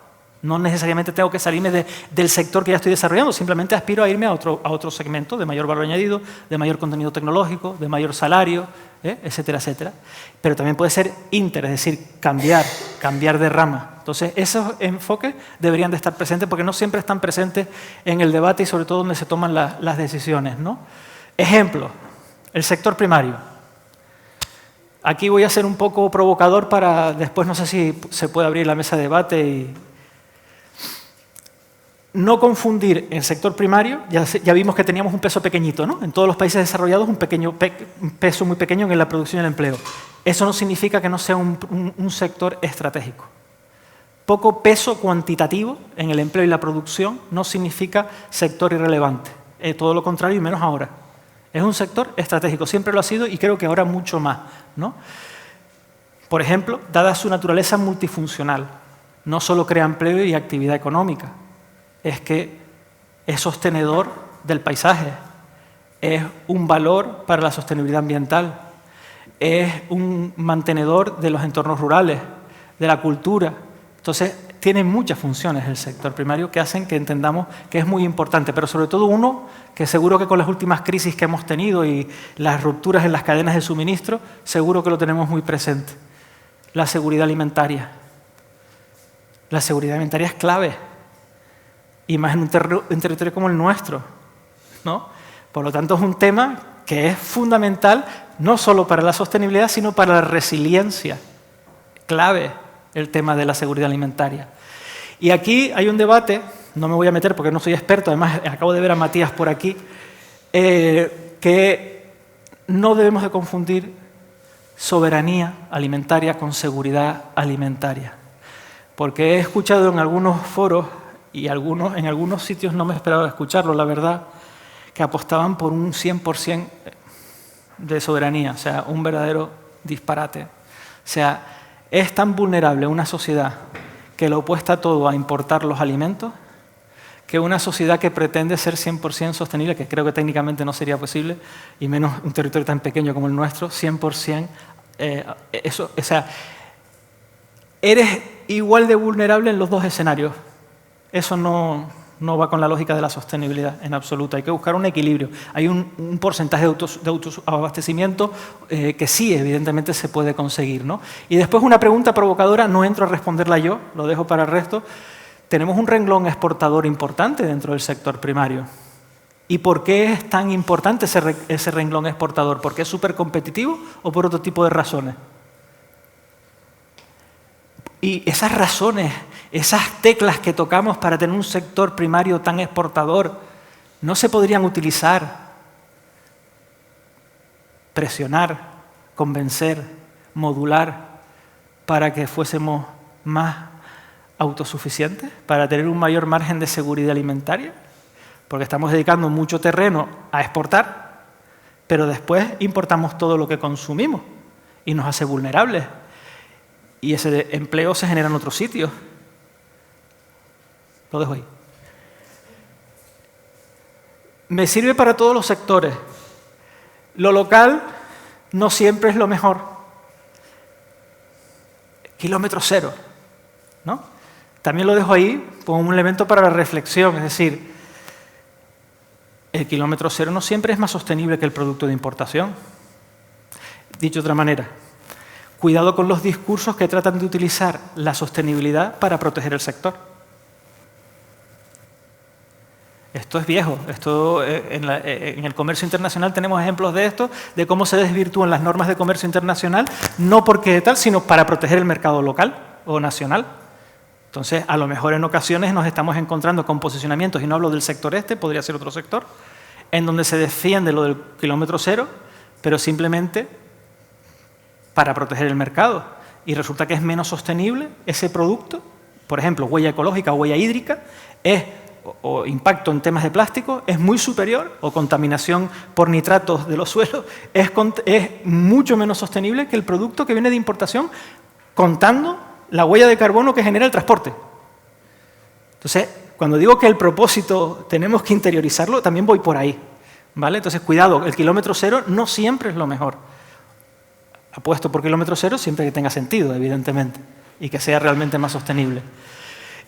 No necesariamente tengo que salirme del sector que ya estoy desarrollando, simplemente aspiro a irme a otro segmento de mayor valor añadido, de mayor contenido tecnológico, de mayor salario, etcétera, etcétera. Pero también puede ser inter, es decir, cambiar de rama. Entonces, esos enfoques deberían de estar presentes porque no siempre están presentes en el debate y sobre todo donde se toman las decisiones, ¿no? Ejemplo, el sector primario. Aquí voy a ser un poco provocador para después, no sé si se puede abrir la mesa de debate y no confundir el sector primario, ya vimos que teníamos un peso pequeñito, ¿no? En todos los países desarrollados un peso muy pequeño en la producción y el empleo. Eso no significa que no sea un sector estratégico. Poco peso cuantitativo en el empleo y la producción no significa sector irrelevante. Todo lo contrario y menos ahora. Es un sector estratégico, siempre lo ha sido y creo que ahora mucho más, ¿no? Por ejemplo, dada su naturaleza multifuncional, no solo crea empleo y actividad económica, es que es sostenedor del paisaje, es un valor para la sostenibilidad ambiental, es un mantenedor de los entornos rurales, de la cultura. Entonces, tiene muchas funciones el sector primario que hacen que entendamos que es muy importante, pero sobre todo uno que seguro que con las últimas crisis que hemos tenido y las rupturas en las cadenas de suministro, seguro que lo tenemos muy presente. La seguridad alimentaria. La seguridad alimentaria es clave. Y más en un territorio como el nuestro, ¿no? Por lo tanto, es un tema que es fundamental no solo para la sostenibilidad, sino para la resiliencia. Clave el tema de la seguridad alimentaria. Y aquí hay un debate, no me voy a meter porque no soy experto, además acabo de ver a Matías por aquí, que no debemos de confundir soberanía alimentaria con seguridad alimentaria. Porque he escuchado en algunos foros y en algunos sitios no me esperaba escucharlo, la verdad, que apostaban por un 100% de soberanía, o sea, un verdadero disparate. O sea, es tan vulnerable una sociedad que lo opuesta todo a importar los alimentos, que una sociedad que pretende ser 100% sostenible, que creo que técnicamente no sería posible, y menos un territorio tan pequeño como el nuestro, 100%, o sea, eres igual de vulnerable en los dos escenarios. Eso no va con la lógica de la sostenibilidad en absoluto. Hay que buscar un equilibrio. Hay un porcentaje de autoabastecimiento que sí, evidentemente, se puede conseguir, ¿no? Y después una pregunta provocadora, no entro a responderla yo, lo dejo para el resto. Tenemos un renglón exportador importante dentro del sector primario. ¿Y por qué es tan importante ese renglón exportador? ¿Porque es súper competitivo o por otro tipo de razones? Y esas razones, esas teclas que tocamos para tener un sector primario tan exportador, no se podrían utilizar, presionar, convencer, modular, para que fuésemos más autosuficientes, para tener un mayor margen de seguridad alimentaria, porque estamos dedicando mucho terreno a exportar pero después importamos todo lo que consumimos y nos hace vulnerables. Y ese empleo se genera en otros sitios. Lo dejo ahí. Me sirve para todos los sectores. Lo local no siempre es lo mejor. Kilómetro cero, ¿no? También lo dejo ahí como un elemento para la reflexión, es decir, el kilómetro cero no siempre es más sostenible que el producto de importación. Dicho de otra manera, cuidado con los discursos que tratan de utilizar la sostenibilidad para proteger el sector. Esto es viejo. Esto, en el comercio internacional tenemos ejemplos de esto, de cómo se desvirtúan las normas de comercio internacional, no porque tal, sino para proteger el mercado local o nacional. Entonces, a lo mejor en ocasiones nos estamos encontrando con posicionamientos, y no hablo del sector este, podría ser otro sector, en donde se defiende lo del kilómetro cero, pero simplemente para proteger el mercado. Y resulta que es menos sostenible ese producto, por ejemplo, huella ecológica o huella hídrica, o impacto en temas de plástico, es muy superior, o contaminación por nitratos de los suelos, es mucho menos sostenible que el producto que viene de importación, contando la huella de carbono que genera el transporte. Entonces, cuando digo que el propósito tenemos que interiorizarlo, también voy por ahí, ¿vale? Entonces, cuidado, el kilómetro cero no siempre es lo mejor. Apuesto por kilómetro cero siempre que tenga sentido, evidentemente, y que sea realmente más sostenible.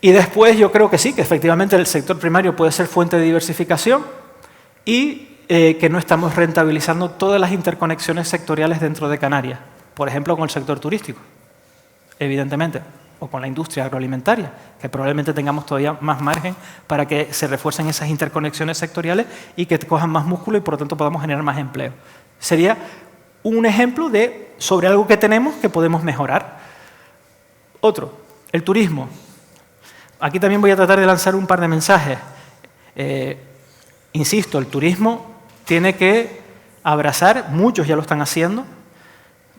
Y después yo creo que sí, que efectivamente el sector primario puede ser fuente de diversificación y que no estamos rentabilizando todas las interconexiones sectoriales dentro de Canarias. Por ejemplo, con el sector turístico, evidentemente, o con la industria agroalimentaria, que probablemente tengamos todavía más margen para que se refuercen esas interconexiones sectoriales y que cojan más músculo y por lo tanto podamos generar más empleo. Sería un ejemplo sobre algo que tenemos que podemos mejorar. Otro, el turismo. Aquí también voy a tratar de lanzar un par de mensajes. Insisto, el turismo tiene que abrazar, muchos ya lo están haciendo,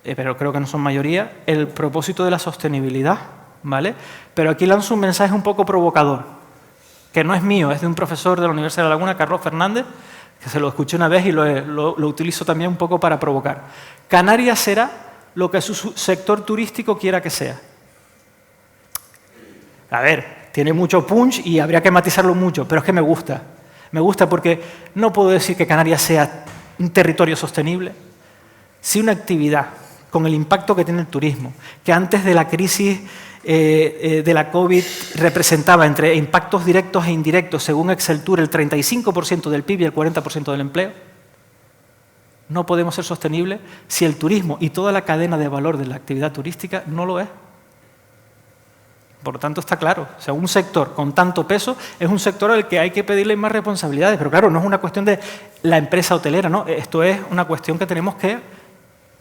pero creo que no son mayoría, el propósito de la sostenibilidad, ¿vale? Pero aquí lanzo un mensaje un poco provocador, que no es mío, es de un profesor de la Universidad de La Laguna, Carlos Fernández, que se lo escuché una vez y lo utilizo también un poco para provocar. Canarias será lo que su sector turístico quiera que sea. A ver, tiene mucho punch y habría que matizarlo mucho, pero es que me gusta. Me gusta porque no puedo decir que Canarias sea un territorio sostenible, si una actividad con el impacto que tiene el turismo, que antes de la crisis de la COVID representaba entre impactos directos e indirectos, según Exceltur, el 35% del PIB y el 40% del empleo. No podemos ser sostenibles si el turismo y toda la cadena de valor de la actividad turística no lo es. Por lo tanto, está claro, o sea, un sector con tanto peso es un sector al que hay que pedirle más responsabilidades, pero claro, no es una cuestión de la empresa hotelera, ¿no? Esto es una cuestión que tenemos que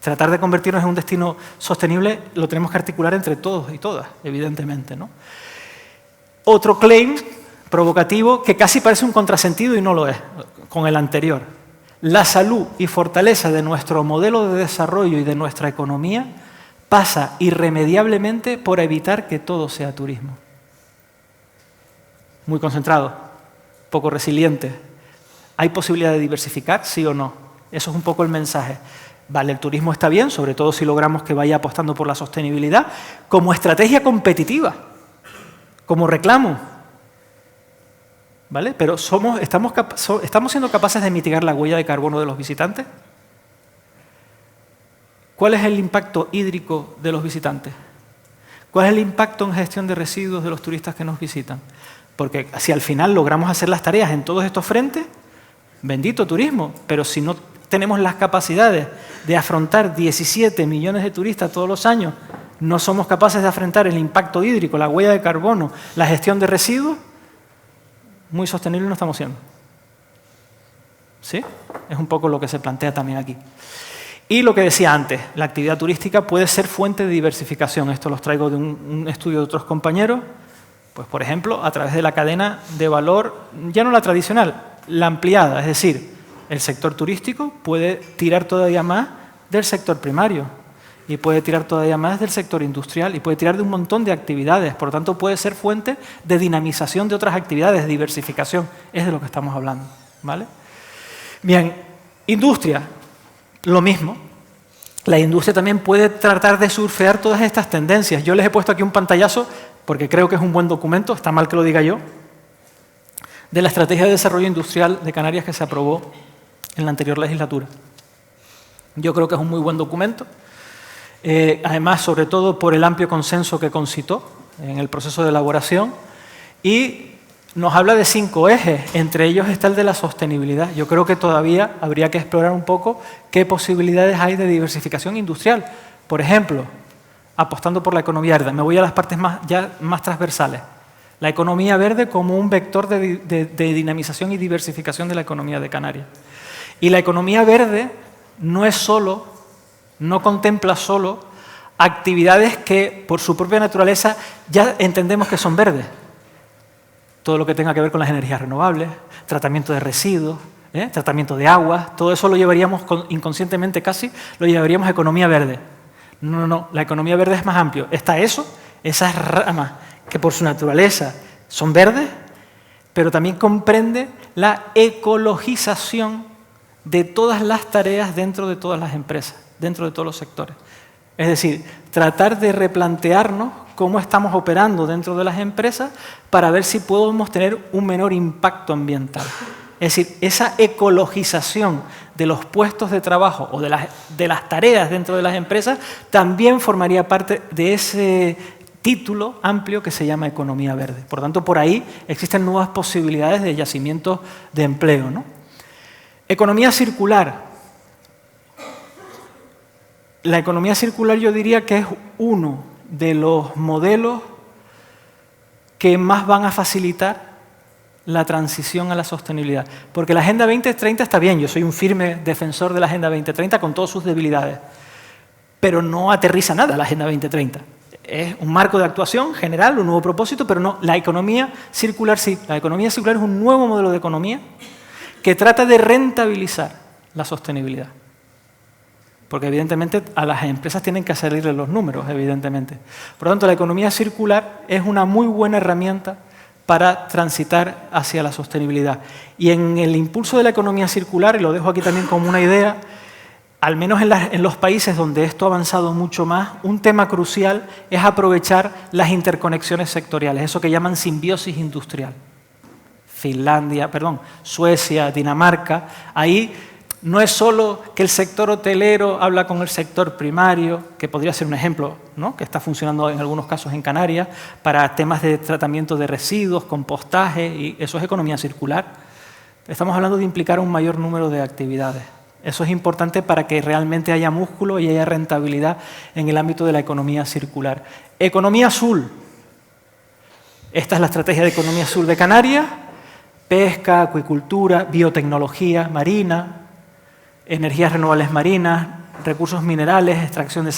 tratar de convertirnos en un destino sostenible, lo tenemos que articular entre todos y todas, evidentemente, ¿no? Otro claim provocativo que casi parece un contrasentido y no lo es, con el anterior. La salud y fortaleza de nuestro modelo de desarrollo y de nuestra economía pasa irremediablemente por evitar que todo sea turismo. Muy concentrado, poco resiliente. ¿Hay posibilidad de diversificar, sí o no? Eso es un poco el mensaje. Vale, el turismo está bien, sobre todo si logramos que vaya apostando por la sostenibilidad, como estrategia competitiva, como reclamo. ¿Vale? Pero ¿estamos siendo capaces de mitigar la huella de carbono de los visitantes? ¿Cuál es el impacto hídrico de los visitantes? ¿Cuál es el impacto en gestión de residuos de los turistas que nos visitan? Porque si al final logramos hacer las tareas en todos estos frentes, bendito turismo, pero si no tenemos las capacidades de afrontar 17 millones de turistas todos los años, no somos capaces de afrontar el impacto hídrico, la huella de carbono, la gestión de residuos, muy sostenible no estamos siendo. ¿Sí? Es un poco lo que se plantea también aquí. Y lo que decía antes, la actividad turística puede ser fuente de diversificación. Esto los traigo de un estudio de otros compañeros. Pues, por ejemplo, a través de la cadena de valor, ya no la tradicional, la ampliada. Es decir, el sector turístico puede tirar todavía más del sector primario y puede tirar todavía más del sector industrial y puede tirar de un montón de actividades. Por lo tanto, puede ser fuente de dinamización de otras actividades, de diversificación. Es de lo que estamos hablando, ¿vale? Bien, industria. lo mismo. La industria también puede tratar de surfear todas estas tendencias. Yo les he puesto aquí un pantallazo, porque creo que es un buen documento, está mal que lo diga yo, de la Estrategia de Desarrollo Industrial de Canarias que se aprobó en la anterior legislatura. Yo creo que es un muy buen documento, además, sobre todo por el amplio consenso que concitó en el proceso de elaboración, y nos habla de 5 ejes, entre ellos está el de la sostenibilidad. Yo creo que todavía habría que explorar un poco qué posibilidades hay de diversificación industrial. Por ejemplo, apostando por la economía verde. Me voy a las partes más transversales. La economía verde como un vector de dinamización y diversificación de la economía de Canarias. Y la economía verde no contempla solo actividades que por su propia naturaleza ya entendemos que son verdes. Todo lo que tenga que ver con las energías renovables, tratamiento de residuos, tratamiento de aguas, todo eso lo llevaríamos inconscientemente casi, lo llevaríamos a economía verde. No, la economía verde es más amplio. Está esas ramas que por su naturaleza son verdes, pero también comprende la ecologización de todas las tareas dentro de todas las empresas, dentro de todos los sectores. Es decir, tratar de replantearnos cómo estamos operando dentro de las empresas para ver si podemos tener un menor impacto ambiental. Es decir, esa ecologización de los puestos de trabajo o de las tareas dentro de las empresas también formaría parte de ese título amplio que se llama economía verde. Por tanto, por ahí existen nuevas posibilidades de yacimientos de empleo, ¿no? Economía circular. La economía circular yo diría que es uno de los modelos que más van a facilitar la transición a la sostenibilidad. Porque la Agenda 2030 está bien, yo soy un firme defensor de la Agenda 2030 con todas sus debilidades, pero no aterriza nada la Agenda 2030. Es un marco de actuación general, un nuevo propósito, pero no, la economía circular sí. La economía circular es un nuevo modelo de economía que trata de rentabilizar la sostenibilidad. Porque evidentemente a las empresas tienen que salirle los números, evidentemente. Por lo tanto, la economía circular es una muy buena herramienta para transitar hacia la sostenibilidad. Y en el impulso de la economía circular, y lo dejo aquí también como una idea, al menos en los países donde esto ha avanzado mucho más, un tema crucial es aprovechar las interconexiones sectoriales, eso que llaman simbiosis industrial. Suecia, Dinamarca, ahí no es solo que el sector hotelero habla con el sector primario, que podría ser un ejemplo, ¿no?, que está funcionando en algunos casos en Canarias, para temas de tratamiento de residuos, compostaje, y eso es economía circular. Estamos hablando de implicar un mayor número de actividades. Eso es importante para que realmente haya músculo y haya rentabilidad en el ámbito de la economía circular. Economía azul. Esta es la estrategia de economía azul de Canarias. Pesca, acuicultura, biotecnología marina, energías renovables marinas, recursos minerales, extracción de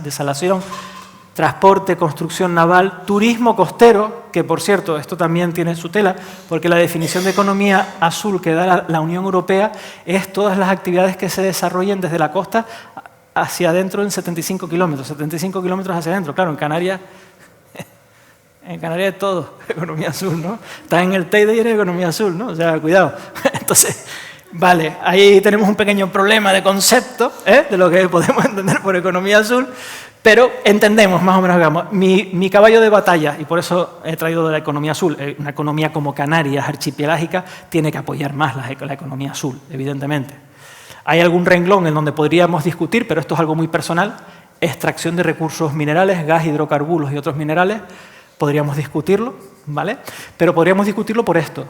desalación, transporte, construcción naval, turismo costero, que por cierto, esto también tiene su tela, porque la definición de economía azul que da la Unión Europea es todas las actividades que se desarrollen desde la costa hacia adentro en 75 kilómetros, 75 kilómetros hacia adentro. Claro, en Canarias es todo economía azul, ¿no? Está en el Teide y es economía azul, ¿no? O sea, cuidado. Entonces, vale, ahí tenemos un pequeño problema de concepto, de lo que podemos entender por economía azul, pero entendemos más o menos, digamos, mi caballo de batalla, y por eso he traído de la economía azul, una economía como Canarias, archipelágica, tiene que apoyar más la economía azul, evidentemente. Hay algún renglón en donde podríamos discutir, pero esto es algo muy personal, extracción de recursos minerales, gas, hidrocarburos y otros minerales, podríamos discutirlo, ¿vale? Pero podríamos discutirlo por esto,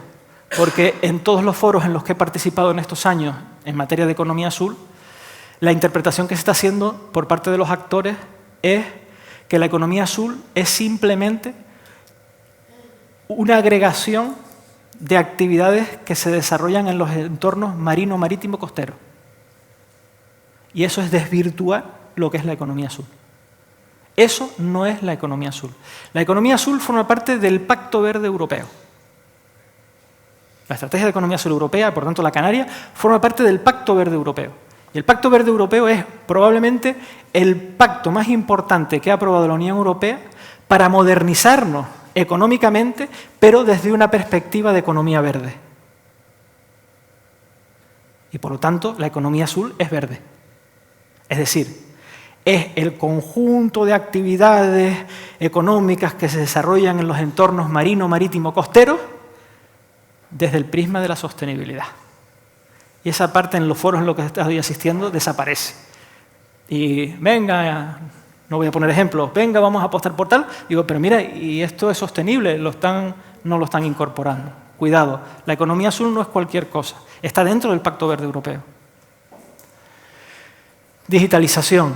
porque en todos los foros en los que he participado en estos años en materia de economía azul, la interpretación que se está haciendo por parte de los actores es que la economía azul es simplemente una agregación de actividades que se desarrollan en los entornos marino, marítimo, costero. Y eso es desvirtuar lo que es la economía azul. Eso no es la economía azul. La economía azul forma parte del Pacto Verde Europeo. La estrategia de economía azul europea, por tanto la canaria, forma parte del Pacto Verde Europeo. Y el Pacto Verde Europeo es probablemente el pacto más importante que ha aprobado la Unión Europea para modernizarnos económicamente, pero desde una perspectiva de economía verde. Y por lo tanto, la economía azul es verde. Es decir, es el conjunto de actividades económicas que se desarrollan en los entornos marino, marítimo, costeros desde el prisma de la sostenibilidad. Y esa parte en los foros en los que estoy asistiendo desaparece. Y venga, no voy a poner ejemplos, venga, vamos a apostar por tal. Digo, pero mira, y esto es sostenible, no lo están incorporando. Cuidado, la economía azul no es cualquier cosa, está dentro del Pacto Verde Europeo. Digitalización.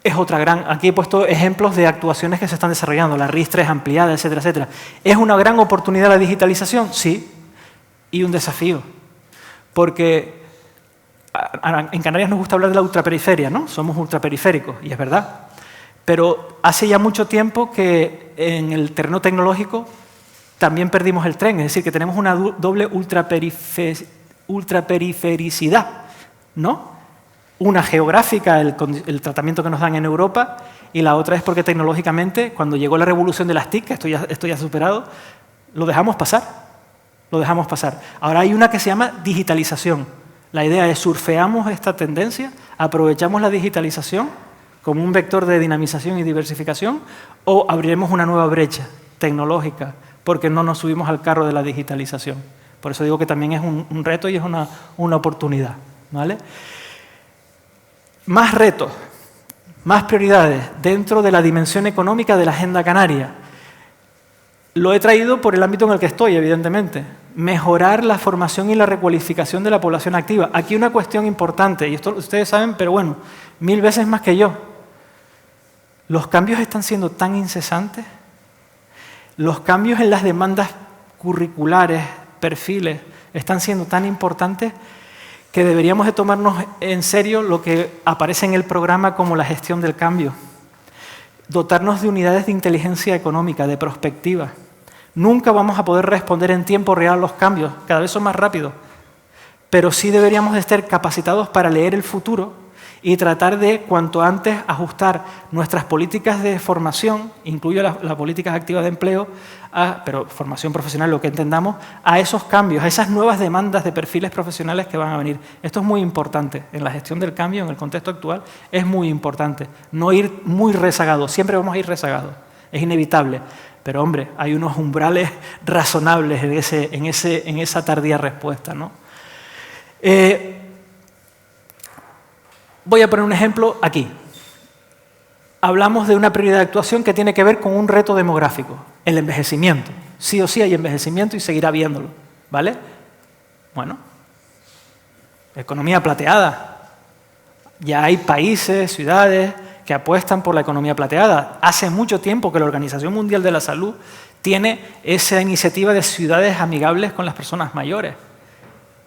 Es otra gran... Aquí he puesto ejemplos de actuaciones que se están desarrollando, la RIS3 ampliada, etcétera, etcétera. ¿Es una gran oportunidad la digitalización? Sí, y un desafío. Porque en Canarias nos gusta hablar de la ultraperiferia, ¿no? Somos ultraperiféricos, y es verdad. Pero hace ya mucho tiempo que en el terreno tecnológico también perdimos el tren, es decir, que tenemos una doble ultraperifericidad, ¿no? Una geográfica, el tratamiento que nos dan en Europa, y la otra es porque tecnológicamente, cuando llegó la revolución de las TIC, que esto ya superado, lo dejamos pasar. Lo dejamos pasar. Ahora hay una que se llama digitalización. La idea es surfeamos esta tendencia, aprovechamos la digitalización como un vector de dinamización y diversificación, o abriremos una nueva brecha tecnológica porque no nos subimos al carro de la digitalización. Por eso digo que también es un reto y es una oportunidad, ¿vale? Más retos, más prioridades dentro de la dimensión económica de la Agenda Canaria. Lo he traído por el ámbito en el que estoy, evidentemente. Mejorar la formación y la recualificación de la población activa. Aquí una cuestión importante, y esto ustedes saben, pero bueno, 1000 veces más que yo. Los cambios están siendo tan incesantes. Los cambios en las demandas curriculares, perfiles, están siendo tan importantes que deberíamos de tomarnos en serio lo que aparece en el programa como la gestión del cambio. Dotarnos de unidades de inteligencia económica, de prospectiva. Nunca vamos a poder responder en tiempo real a los cambios, cada vez son más rápidos, pero sí deberíamos de estar capacitados para leer el futuro y tratar de, cuanto antes, ajustar nuestras políticas de formación, incluyo las políticas activas de empleo, pero formación profesional, lo que entendamos, a esos cambios, a esas nuevas demandas de perfiles profesionales que van a venir. Esto es muy importante en la gestión del cambio, en el contexto actual, es muy importante. No ir muy rezagados, siempre vamos a ir rezagados, es inevitable. Pero, hombre, hay unos umbrales razonables en esa tardía respuesta, ¿no? Voy a poner un ejemplo aquí. Hablamos de una prioridad de actuación que tiene que ver con un reto demográfico, el envejecimiento. Sí o sí hay envejecimiento y seguirá habiéndolo, ¿vale? Bueno, economía plateada. Ya hay países, ciudades que apuestan por la economía plateada. Hace mucho tiempo que la Organización Mundial de la Salud tiene esa iniciativa de ciudades amigables con las personas mayores,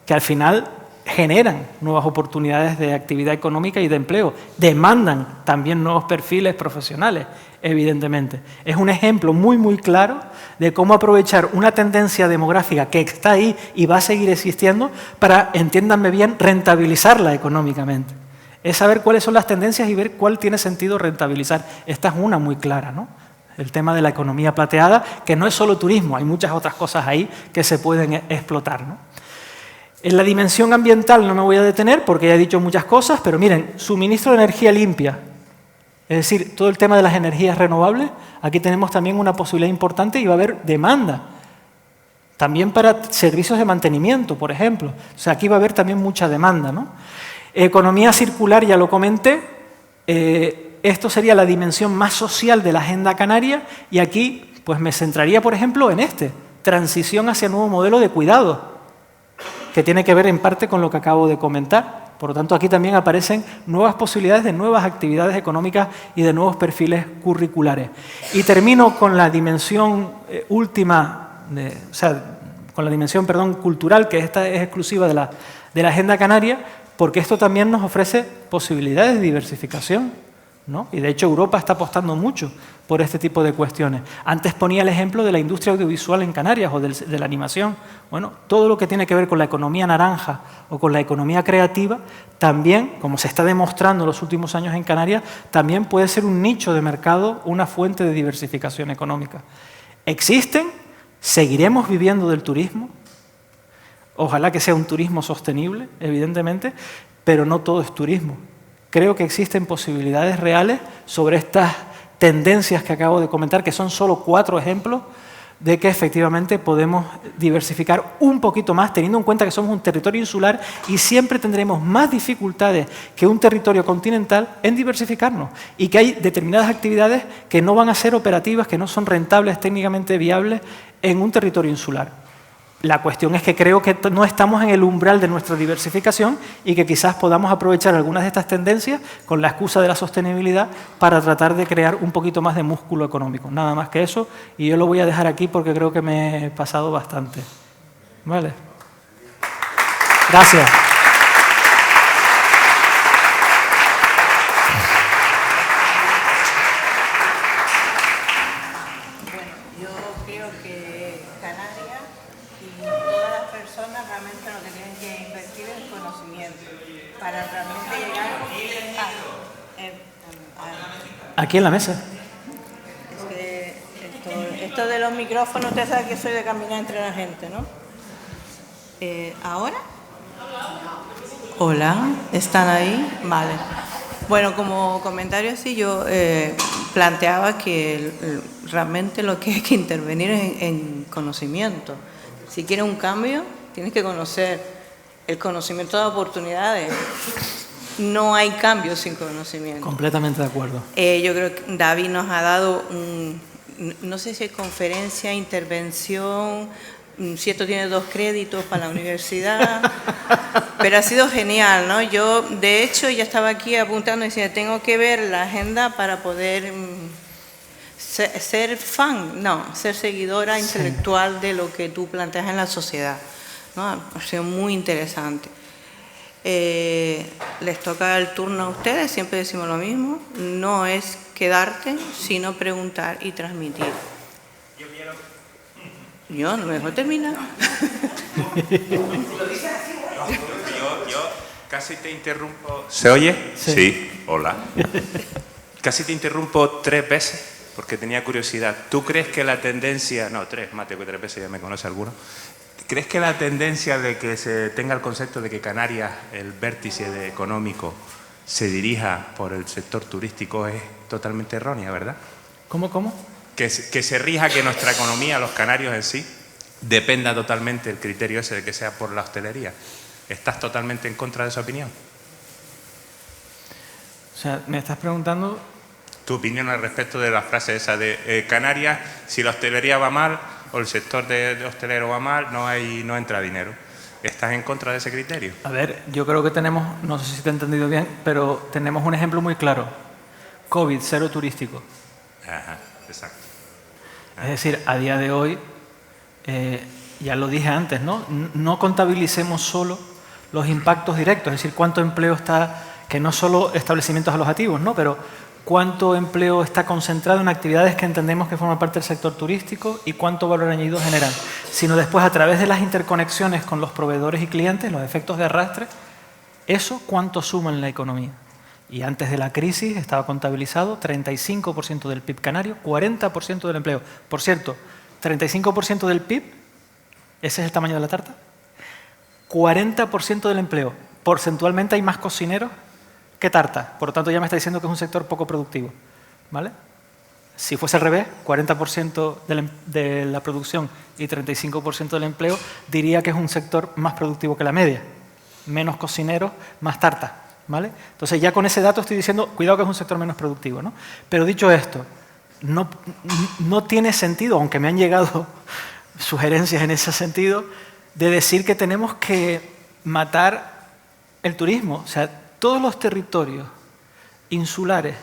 que al final generan nuevas oportunidades de actividad económica y de empleo, demandan también nuevos perfiles profesionales, evidentemente. Es un ejemplo muy, muy claro de cómo aprovechar una tendencia demográfica que está ahí y va a seguir existiendo para, entiéndanme bien, rentabilizarla económicamente. Es saber cuáles son las tendencias y ver cuál tiene sentido rentabilizar. Esta es una muy clara, ¿no? El tema de la economía plateada, que no es solo turismo, hay muchas otras cosas ahí que se pueden explotar, ¿no? En la dimensión ambiental no me voy a detener porque ya he dicho muchas cosas, pero miren, suministro de energía limpia, es decir, todo el tema de las energías renovables, aquí tenemos también una posibilidad importante y va a haber demanda. También para servicios de mantenimiento, por ejemplo. O sea, aquí va a haber también mucha demanda, ¿no? Economía circular, ya lo comenté, esto sería la dimensión más social de la Agenda Canaria y aquí pues me centraría, por ejemplo, en transición hacia un nuevo modelo de cuidado, que tiene que ver en parte con lo que acabo de comentar. Por lo tanto, aquí también aparecen nuevas posibilidades de nuevas actividades económicas y de nuevos perfiles curriculares. Y termino con la dimensión última, con la dimensión, cultural, que esta es exclusiva de la Agenda Canaria, porque esto también nos ofrece posibilidades de diversificación, ¿no? Y de hecho Europa está apostando mucho por este tipo de cuestiones. Antes ponía el ejemplo de la industria audiovisual en Canarias o de la animación. Bueno, todo lo que tiene que ver con la economía naranja o con la economía creativa, también, como se está demostrando en los últimos años en Canarias, también puede ser un nicho de mercado, una fuente de diversificación económica. ¿Existen? ¿Seguiremos viviendo del turismo? Ojalá que sea un turismo sostenible, evidentemente, pero no todo es turismo. creo que existen posibilidades reales sobre estas tendencias que acabo de comentar, que son solo 4 ejemplos, de que efectivamente podemos diversificar un poquito más, teniendo en cuenta que somos un territorio insular y siempre tendremos más dificultades que un territorio continental en diversificarnos, y que hay determinadas actividades que no van a ser operativas, que no son rentables, técnicamente viables en un territorio insular. La cuestión es que creo que no estamos en el umbral de nuestra diversificación y que quizás podamos aprovechar algunas de estas tendencias con la excusa de la sostenibilidad para tratar de crear un poquito más de músculo económico. Nada más que eso, y yo lo voy a dejar aquí porque creo que me he pasado bastante. ¿Vale? Gracias. Bueno, yo creo que Canarias y todas las personas realmente lo que tienen que invertir es el conocimiento para realmente llegar Aquí en la mesa. Es que esto de los micrófonos, usted sabe que soy de caminar entre la gente, ¿no? ¿Ahora? Hola, ¿están ahí? Vale. Bueno, como comentario así, yo planteaba que realmente lo que hay que intervenir es en conocimiento. Si quieres un cambio, tienes que conocer. El conocimiento da oportunidades. No hay cambio sin conocimiento. Completamente de acuerdo. Yo creo que David nos ha dado, no sé si es conferencia, intervención, si esto tiene 2 créditos para la universidad, pero ha sido genial, ¿no? Yo, de hecho, ya estaba aquí apuntando y decía, tengo que ver la agenda para poder ser fan, no, ser seguidora intelectual de lo que tú planteas en la sociedad, ¿no? Ha sido muy interesante. Les toca el turno a ustedes, siempre decimos lo mismo, no es quedarte, sino preguntar y transmitir. Yo no me dejo terminar. Yo casi te interrumpo. ¿Se oye? Sí. Hola. Casi te interrumpo 3 veces porque tenía curiosidad. ¿Tú crees que la tendencia, no, 3, más que 3 veces, ya me conoce alguno. ¿Crees que la tendencia de que se tenga el concepto de que Canarias, el vértice económico, se dirija por el sector turístico es totalmente errónea, verdad? ¿Cómo? Que se rija, que nuestra economía, los canarios en sí, dependa totalmente el criterio ese de que sea por la hostelería. ¿Estás totalmente en contra de esa opinión? O sea, me estás preguntando... Tu opinión al respecto de la frase esa de Canarias, si la hostelería va mal o el sector de hostelero va mal, no entra dinero. ¿Estás en contra de ese criterio? A ver, yo creo que tenemos, no sé si te he entendido bien, pero tenemos un ejemplo muy claro. COVID, cero turístico. Ajá, exacto. Es decir, a día de hoy, ya lo dije antes, ¿no? No contabilicemos solo los impactos directos, es decir, cuánto empleo está, que no solo establecimientos alojativos, ¿no? Pero cuánto empleo está concentrado en actividades que entendemos que forman parte del sector turístico y cuánto valor añadido generan, sino después a través de las interconexiones con los proveedores y clientes, los efectos de arrastre, eso cuánto suma en la economía. Y antes de la crisis estaba contabilizado 35% del PIB canario, 40% del empleo. Por cierto, 35% del PIB, ese es el tamaño de la tarta, 40% del empleo. Porcentualmente hay más cocineros que tarta, por lo tanto ya me está diciendo que es un sector poco productivo, ¿vale? Si fuese al revés, 40% de la producción y 35% del empleo, diría que es un sector más productivo que la media. Menos cocineros, más tarta, ¿vale? Entonces ya con ese dato estoy diciendo, cuidado que es un sector menos productivo, ¿no? Pero dicho esto, no tiene sentido, aunque me han llegado sugerencias en ese sentido, de decir que tenemos que matar el turismo. O sea, todos los territorios insulares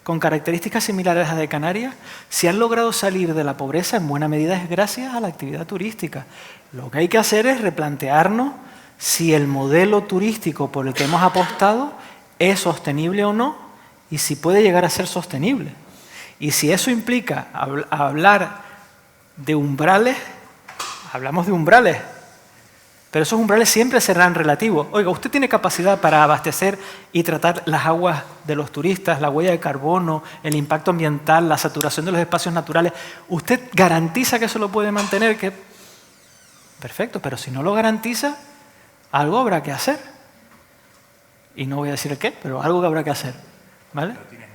con características similares a las de Canarias, si han logrado salir de la pobreza, en buena medida es gracias a la actividad turística. Lo que hay que hacer es replantearnos si el modelo turístico por el que hemos apostado es sostenible o no, y si puede llegar a ser sostenible. Y si eso implica hablar de umbrales, hablamos de umbrales, pero esos umbrales siempre serán relativos. Oiga, usted tiene capacidad para abastecer y tratar las aguas de los turistas, la huella de carbono, el impacto ambiental, la saturación de los espacios naturales. ¿Usted garantiza que eso lo puede mantener? Perfecto, pero si no lo garantiza, algo habrá que hacer. Y no voy a decir el qué, pero algo que habrá que hacer. ¿Vale? ¿No tienes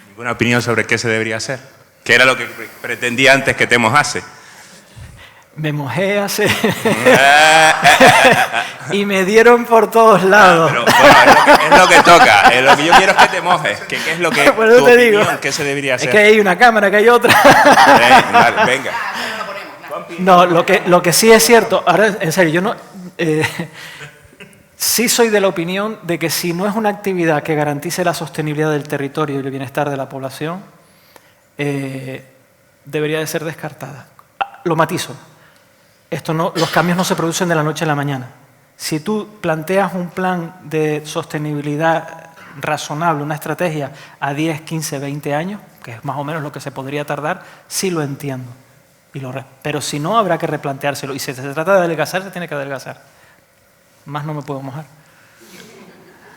ninguna opinión sobre qué se debería hacer? ¿Qué era lo que pretendía antes que te mojase? Me mojé hace... y me dieron por todos lados. Pero bueno, es lo que toca. Lo que yo quiero es que te mojes. ¿Qué es lo que Bueno, tu te opinión, digo, qué se debería hacer? Es que hay una cámara, que hay otra. Vale, venga. No, lo que sí es cierto, ahora en serio, yo no... sí soy de la opinión de que si no es una actividad que garantice la sostenibilidad del territorio y el bienestar de la población, debería de ser descartada. Lo matizo. Los cambios no se producen de la noche a la mañana. Si tú planteas un plan de sostenibilidad razonable, una estrategia a 10, 15, 20 años, que es más o menos lo que se podría tardar, sí lo entiendo. Pero si no, habrá que replanteárselo. Y si se trata de adelgazar, se tiene que adelgazar. Más no me puedo mojar.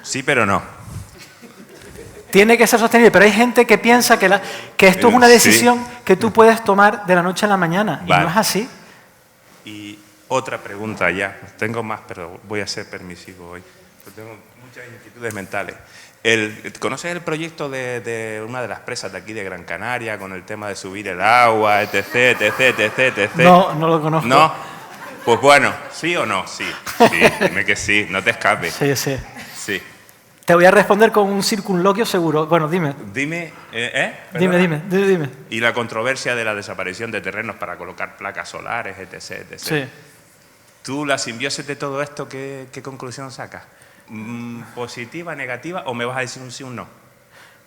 Sí, pero no. Tiene que ser sostenible, pero hay gente que piensa que esto es una decisión que tú puedes tomar de la noche a la mañana. Vale. Y no es así. Y otra pregunta ya. Tengo más, pero voy a ser permisivo hoy. Tengo muchas inquietudes mentales. ¿Conoces el proyecto de una de las presas de aquí de Gran Canaria con el tema de subir el agua, etc, etc, etc, etc? No, no lo conozco. ¿No? Pues bueno, ¿sí o no? Sí, dime que sí, no te escapes. Sí, sí. Sí. Te voy a responder con un circunloquio seguro. Bueno, dime. Dime, Dime. Y la controversia de la desaparición de terrenos para colocar placas solares, etc, etc. Sí. ¿Tú, la simbiosis de todo esto, qué conclusión sacas? ¿Positiva, negativa o me vas a decir un sí o un no?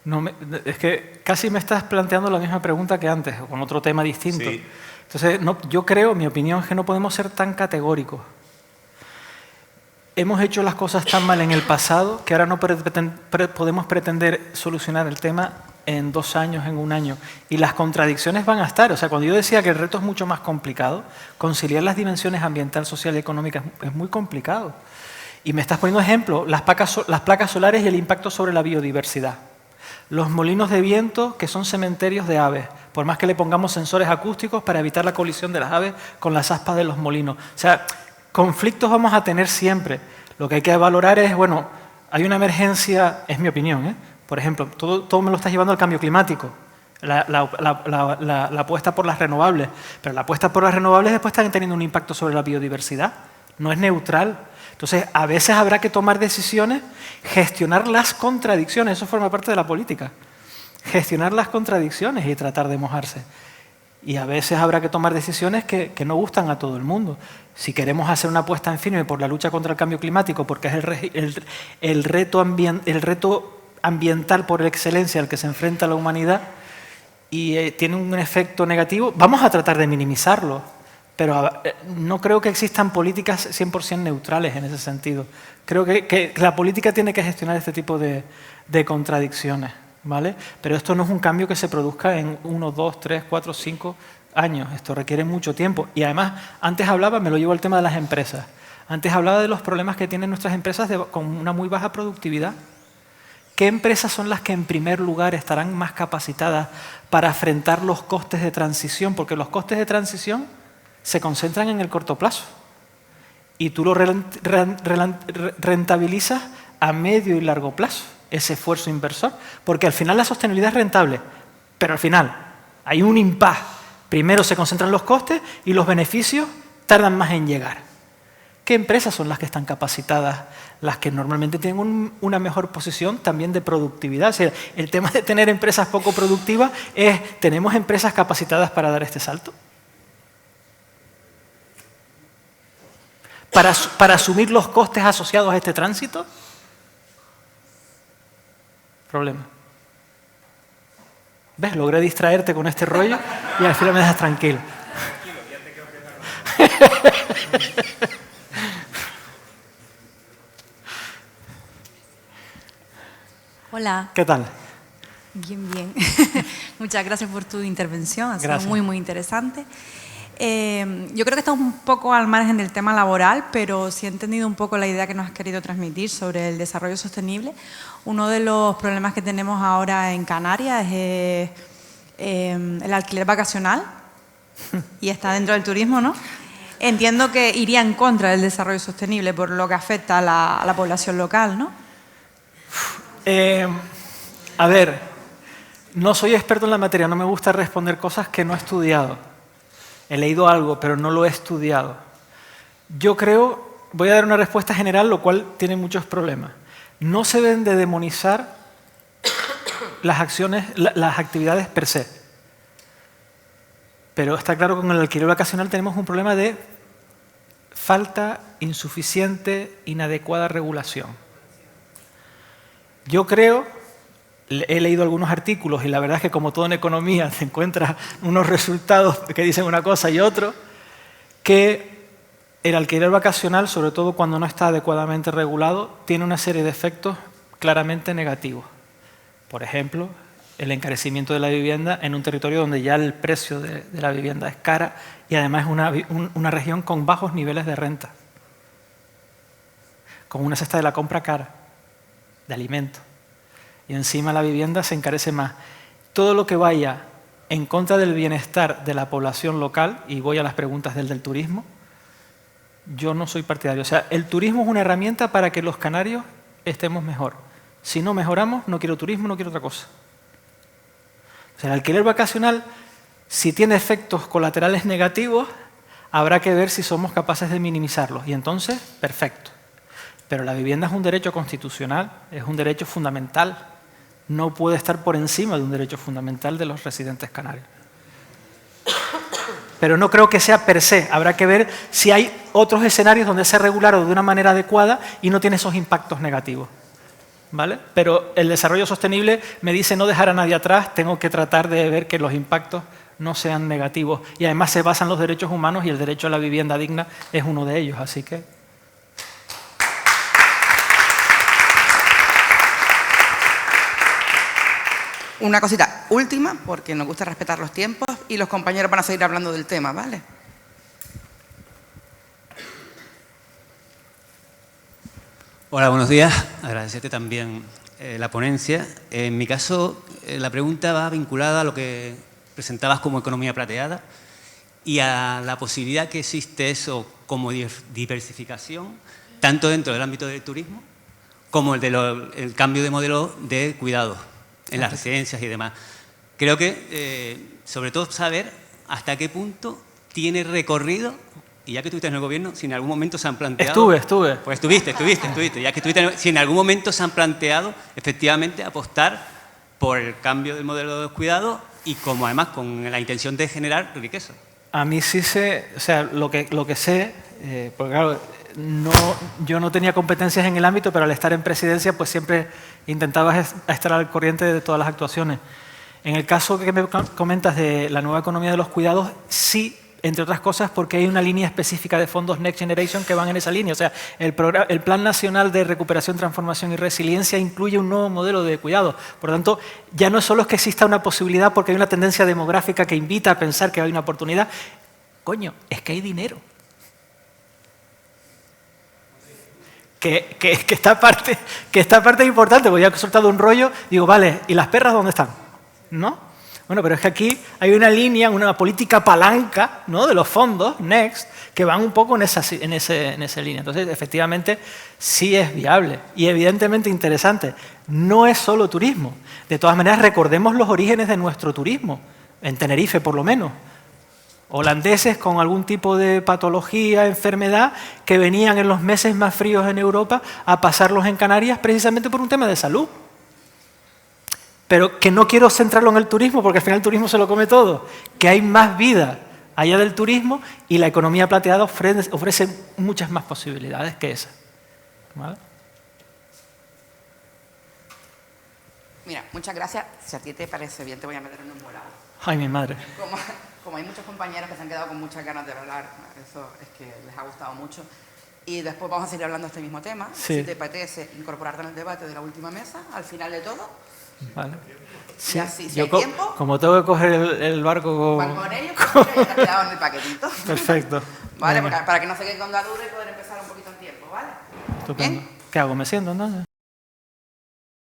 No, es que casi me estás planteando la misma pregunta que antes, con otro tema distinto. Sí. Entonces, yo creo, mi opinión es que no podemos ser tan categóricos. Hemos hecho las cosas tan mal en el pasado que ahora no podemos pretender solucionar el tema en 2 años, en 1 año. Y las contradicciones van a estar. O sea, cuando yo decía que el reto es mucho más complicado, conciliar las dimensiones ambiental, social y económica es muy complicado. Y me estás poniendo ejemplo, las placas solares y el impacto sobre la biodiversidad. Los molinos de viento, que son cementerios de aves, por más que le pongamos sensores acústicos para evitar la colisión de las aves con las aspas de los molinos. O sea, conflictos vamos a tener siempre. Lo que hay que valorar es, bueno, hay una emergencia, es mi opinión, por ejemplo, todo me lo está llevando al cambio climático, la apuesta por las renovables, pero la apuesta por las renovables después está teniendo un impacto sobre la biodiversidad, no es neutral. Entonces, a veces habrá que tomar decisiones, gestionar las contradicciones, eso forma parte de la política, gestionar las contradicciones y tratar de mojarse. Y a veces habrá que tomar decisiones que no gustan a todo el mundo. Si queremos hacer una apuesta en firme por la lucha contra el cambio climático, porque es el reto ambiental por excelencia al que se enfrenta la humanidad y tiene un efecto negativo, vamos a tratar de minimizarlo. Pero no creo que existan políticas 100% neutrales en ese sentido. Creo que la política tiene que gestionar este tipo de contradicciones, ¿vale? Pero esto no es un cambio que se produzca en 1, 2, 3, 4, 5 años. Esto requiere mucho tiempo. Y además, antes hablaba, me lo llevo al tema de las empresas. Antes hablaba de los problemas que tienen nuestras empresas con una muy baja productividad. ¿Qué empresas son las que en primer lugar estarán más capacitadas para afrontar los costes de transición? Porque los costes de transición se concentran en el corto plazo y tú lo rentabilizas a medio y largo plazo, ese esfuerzo inversor, porque al final la sostenibilidad es rentable, pero al final hay un impasse. Primero se concentran los costes y los beneficios tardan más en llegar. ¿Qué empresas son las que están capacitadas, las que normalmente tienen una mejor posición también de productividad? O sea, el tema de tener empresas poco productivas es, ¿tenemos empresas capacitadas para dar este salto? Para asumir los costes asociados a este tránsito? Problema. ¿Ves? Logré distraerte con este rollo y al final me dejas tranquilo. Hola. ¿Qué tal? Bien, bien. Muchas gracias por tu intervención, ha sido Gracias. muy, muy interesante. Yo creo que estamos un poco al margen del tema laboral, pero sí he entendido un poco la idea que nos has querido transmitir sobre el desarrollo sostenible. Uno de los problemas que tenemos ahora en Canarias es el alquiler vacacional y está dentro del turismo, ¿no? entiendo que iría en contra del desarrollo sostenible por lo que afecta a la población local, ¿no? A ver, no soy experto en la materia, no me gusta responder cosas que no he estudiado. He leído algo, pero no lo he estudiado. Yo creo, voy a dar una respuesta general, lo cual tiene muchos problemas. No se deben de demonizar las actividades per se. Pero está claro que con el alquiler vacacional tenemos un problema de falta, insuficiente, inadecuada regulación. Yo creo, he leído algunos artículos y la verdad es que como todo en economía te encuentras unos resultados que dicen una cosa y otro, que el alquiler vacacional, sobre todo cuando no está adecuadamente regulado, tiene una serie de efectos claramente negativos. Por ejemplo, el encarecimiento de la vivienda en un territorio donde ya el precio de la vivienda es cara y además es una región con bajos niveles de renta, con una cesta de la compra cara, de alimentos. Y encima la vivienda se encarece más. Todo lo que vaya en contra del bienestar de la población local, y voy a las preguntas del turismo, yo no soy partidario. O sea, el turismo es una herramienta para que los canarios estemos mejor. Si no mejoramos, no quiero turismo, no quiero otra cosa. O sea, el alquiler vacacional, si tiene efectos colaterales negativos, habrá que ver si somos capaces de minimizarlos. Y entonces, perfecto. Pero la vivienda es un derecho constitucional, es un derecho fundamental. No puede estar por encima de un derecho fundamental de los residentes canarios. Pero no creo que sea per se. Habrá que ver si hay otros escenarios donde se ha regulado de una manera adecuada y no tiene esos impactos negativos. ¿Vale? Pero el desarrollo sostenible me dice no dejar a nadie atrás, tengo que tratar de ver que los impactos no sean negativos. Y además se basan los derechos humanos y el derecho a la vivienda digna es uno de ellos. Así que... Una cosita última, porque nos gusta respetar los tiempos y los compañeros van a seguir hablando del tema, ¿vale? Hola, buenos días. Agradecerte también la ponencia. En mi caso, la pregunta va vinculada a lo que presentabas como economía plateada y a la posibilidad que existe eso como diversificación, tanto dentro del ámbito del turismo como el cambio de modelo de cuidado en las residencias y demás. Creo que, sobre todo, saber hasta qué punto tiene recorrido, y ya que estuviste en el gobierno, si en algún momento se han planteado... Estuve. Pues estuviste. Ya que estuviste, si en algún momento se han planteado, efectivamente, apostar por el cambio del modelo de cuidado y como además con la intención de generar riqueza. A mí sí sé, o sea, lo que sé, porque claro, yo no tenía competencias en el ámbito, pero al estar en presidencia pues siempre intentaba estar al corriente de todas las actuaciones. En el caso que me comentas de la nueva economía de los cuidados, sí, entre otras cosas porque hay una línea específica de fondos Next Generation que van en esa línea. O sea, el Plan Nacional de Recuperación, Transformación y Resiliencia incluye un nuevo modelo de cuidado. Por lo tanto, ya no solo es que exista una posibilidad porque hay una tendencia demográfica que invita a pensar que hay una oportunidad. Coño, es que hay dinero. Que esta parte es importante, porque ya he soltado un rollo, digo, vale, ¿y las perras dónde están? ¿No? Bueno, pero es que aquí hay una línea, una política palanca, ¿no?, de los fondos, Next, que van un poco en esa línea. Entonces, efectivamente, sí es viable y evidentemente interesante. No es solo turismo. De todas maneras, recordemos los orígenes de nuestro turismo, en Tenerife por lo menos. Holandeses con algún tipo de patología, enfermedad, que venían en los meses más fríos en Europa a pasarlos en Canarias precisamente por un tema de salud. Pero que no quiero centrarlo en el turismo porque al final el turismo se lo come todo. Que hay más vida allá del turismo y la economía plateada ofrece muchas más posibilidades que esa. ¿Vale? Mira, muchas gracias. Si a ti te parece bien, te voy a meter en un volado. Ay, mi madre. Como hay muchos compañeros que se han quedado con muchas ganas de hablar, eso es que les ha gustado mucho. Y después vamos a seguir hablando de este mismo tema. Sí. Si te apetece incorporarte en el debate de la última mesa, al final de todo. Vale. Sí, así, si yo hay tiempo. Como tengo que coger el barco Con ellos, pues ya te has quedado en el paquetito. Perfecto. Vale, para que no se queden con la duda y poder empezar un poquito en tiempo, ¿vale? Estupendo. ¿Bien? ¿Qué hago? ¿Me siento entonces?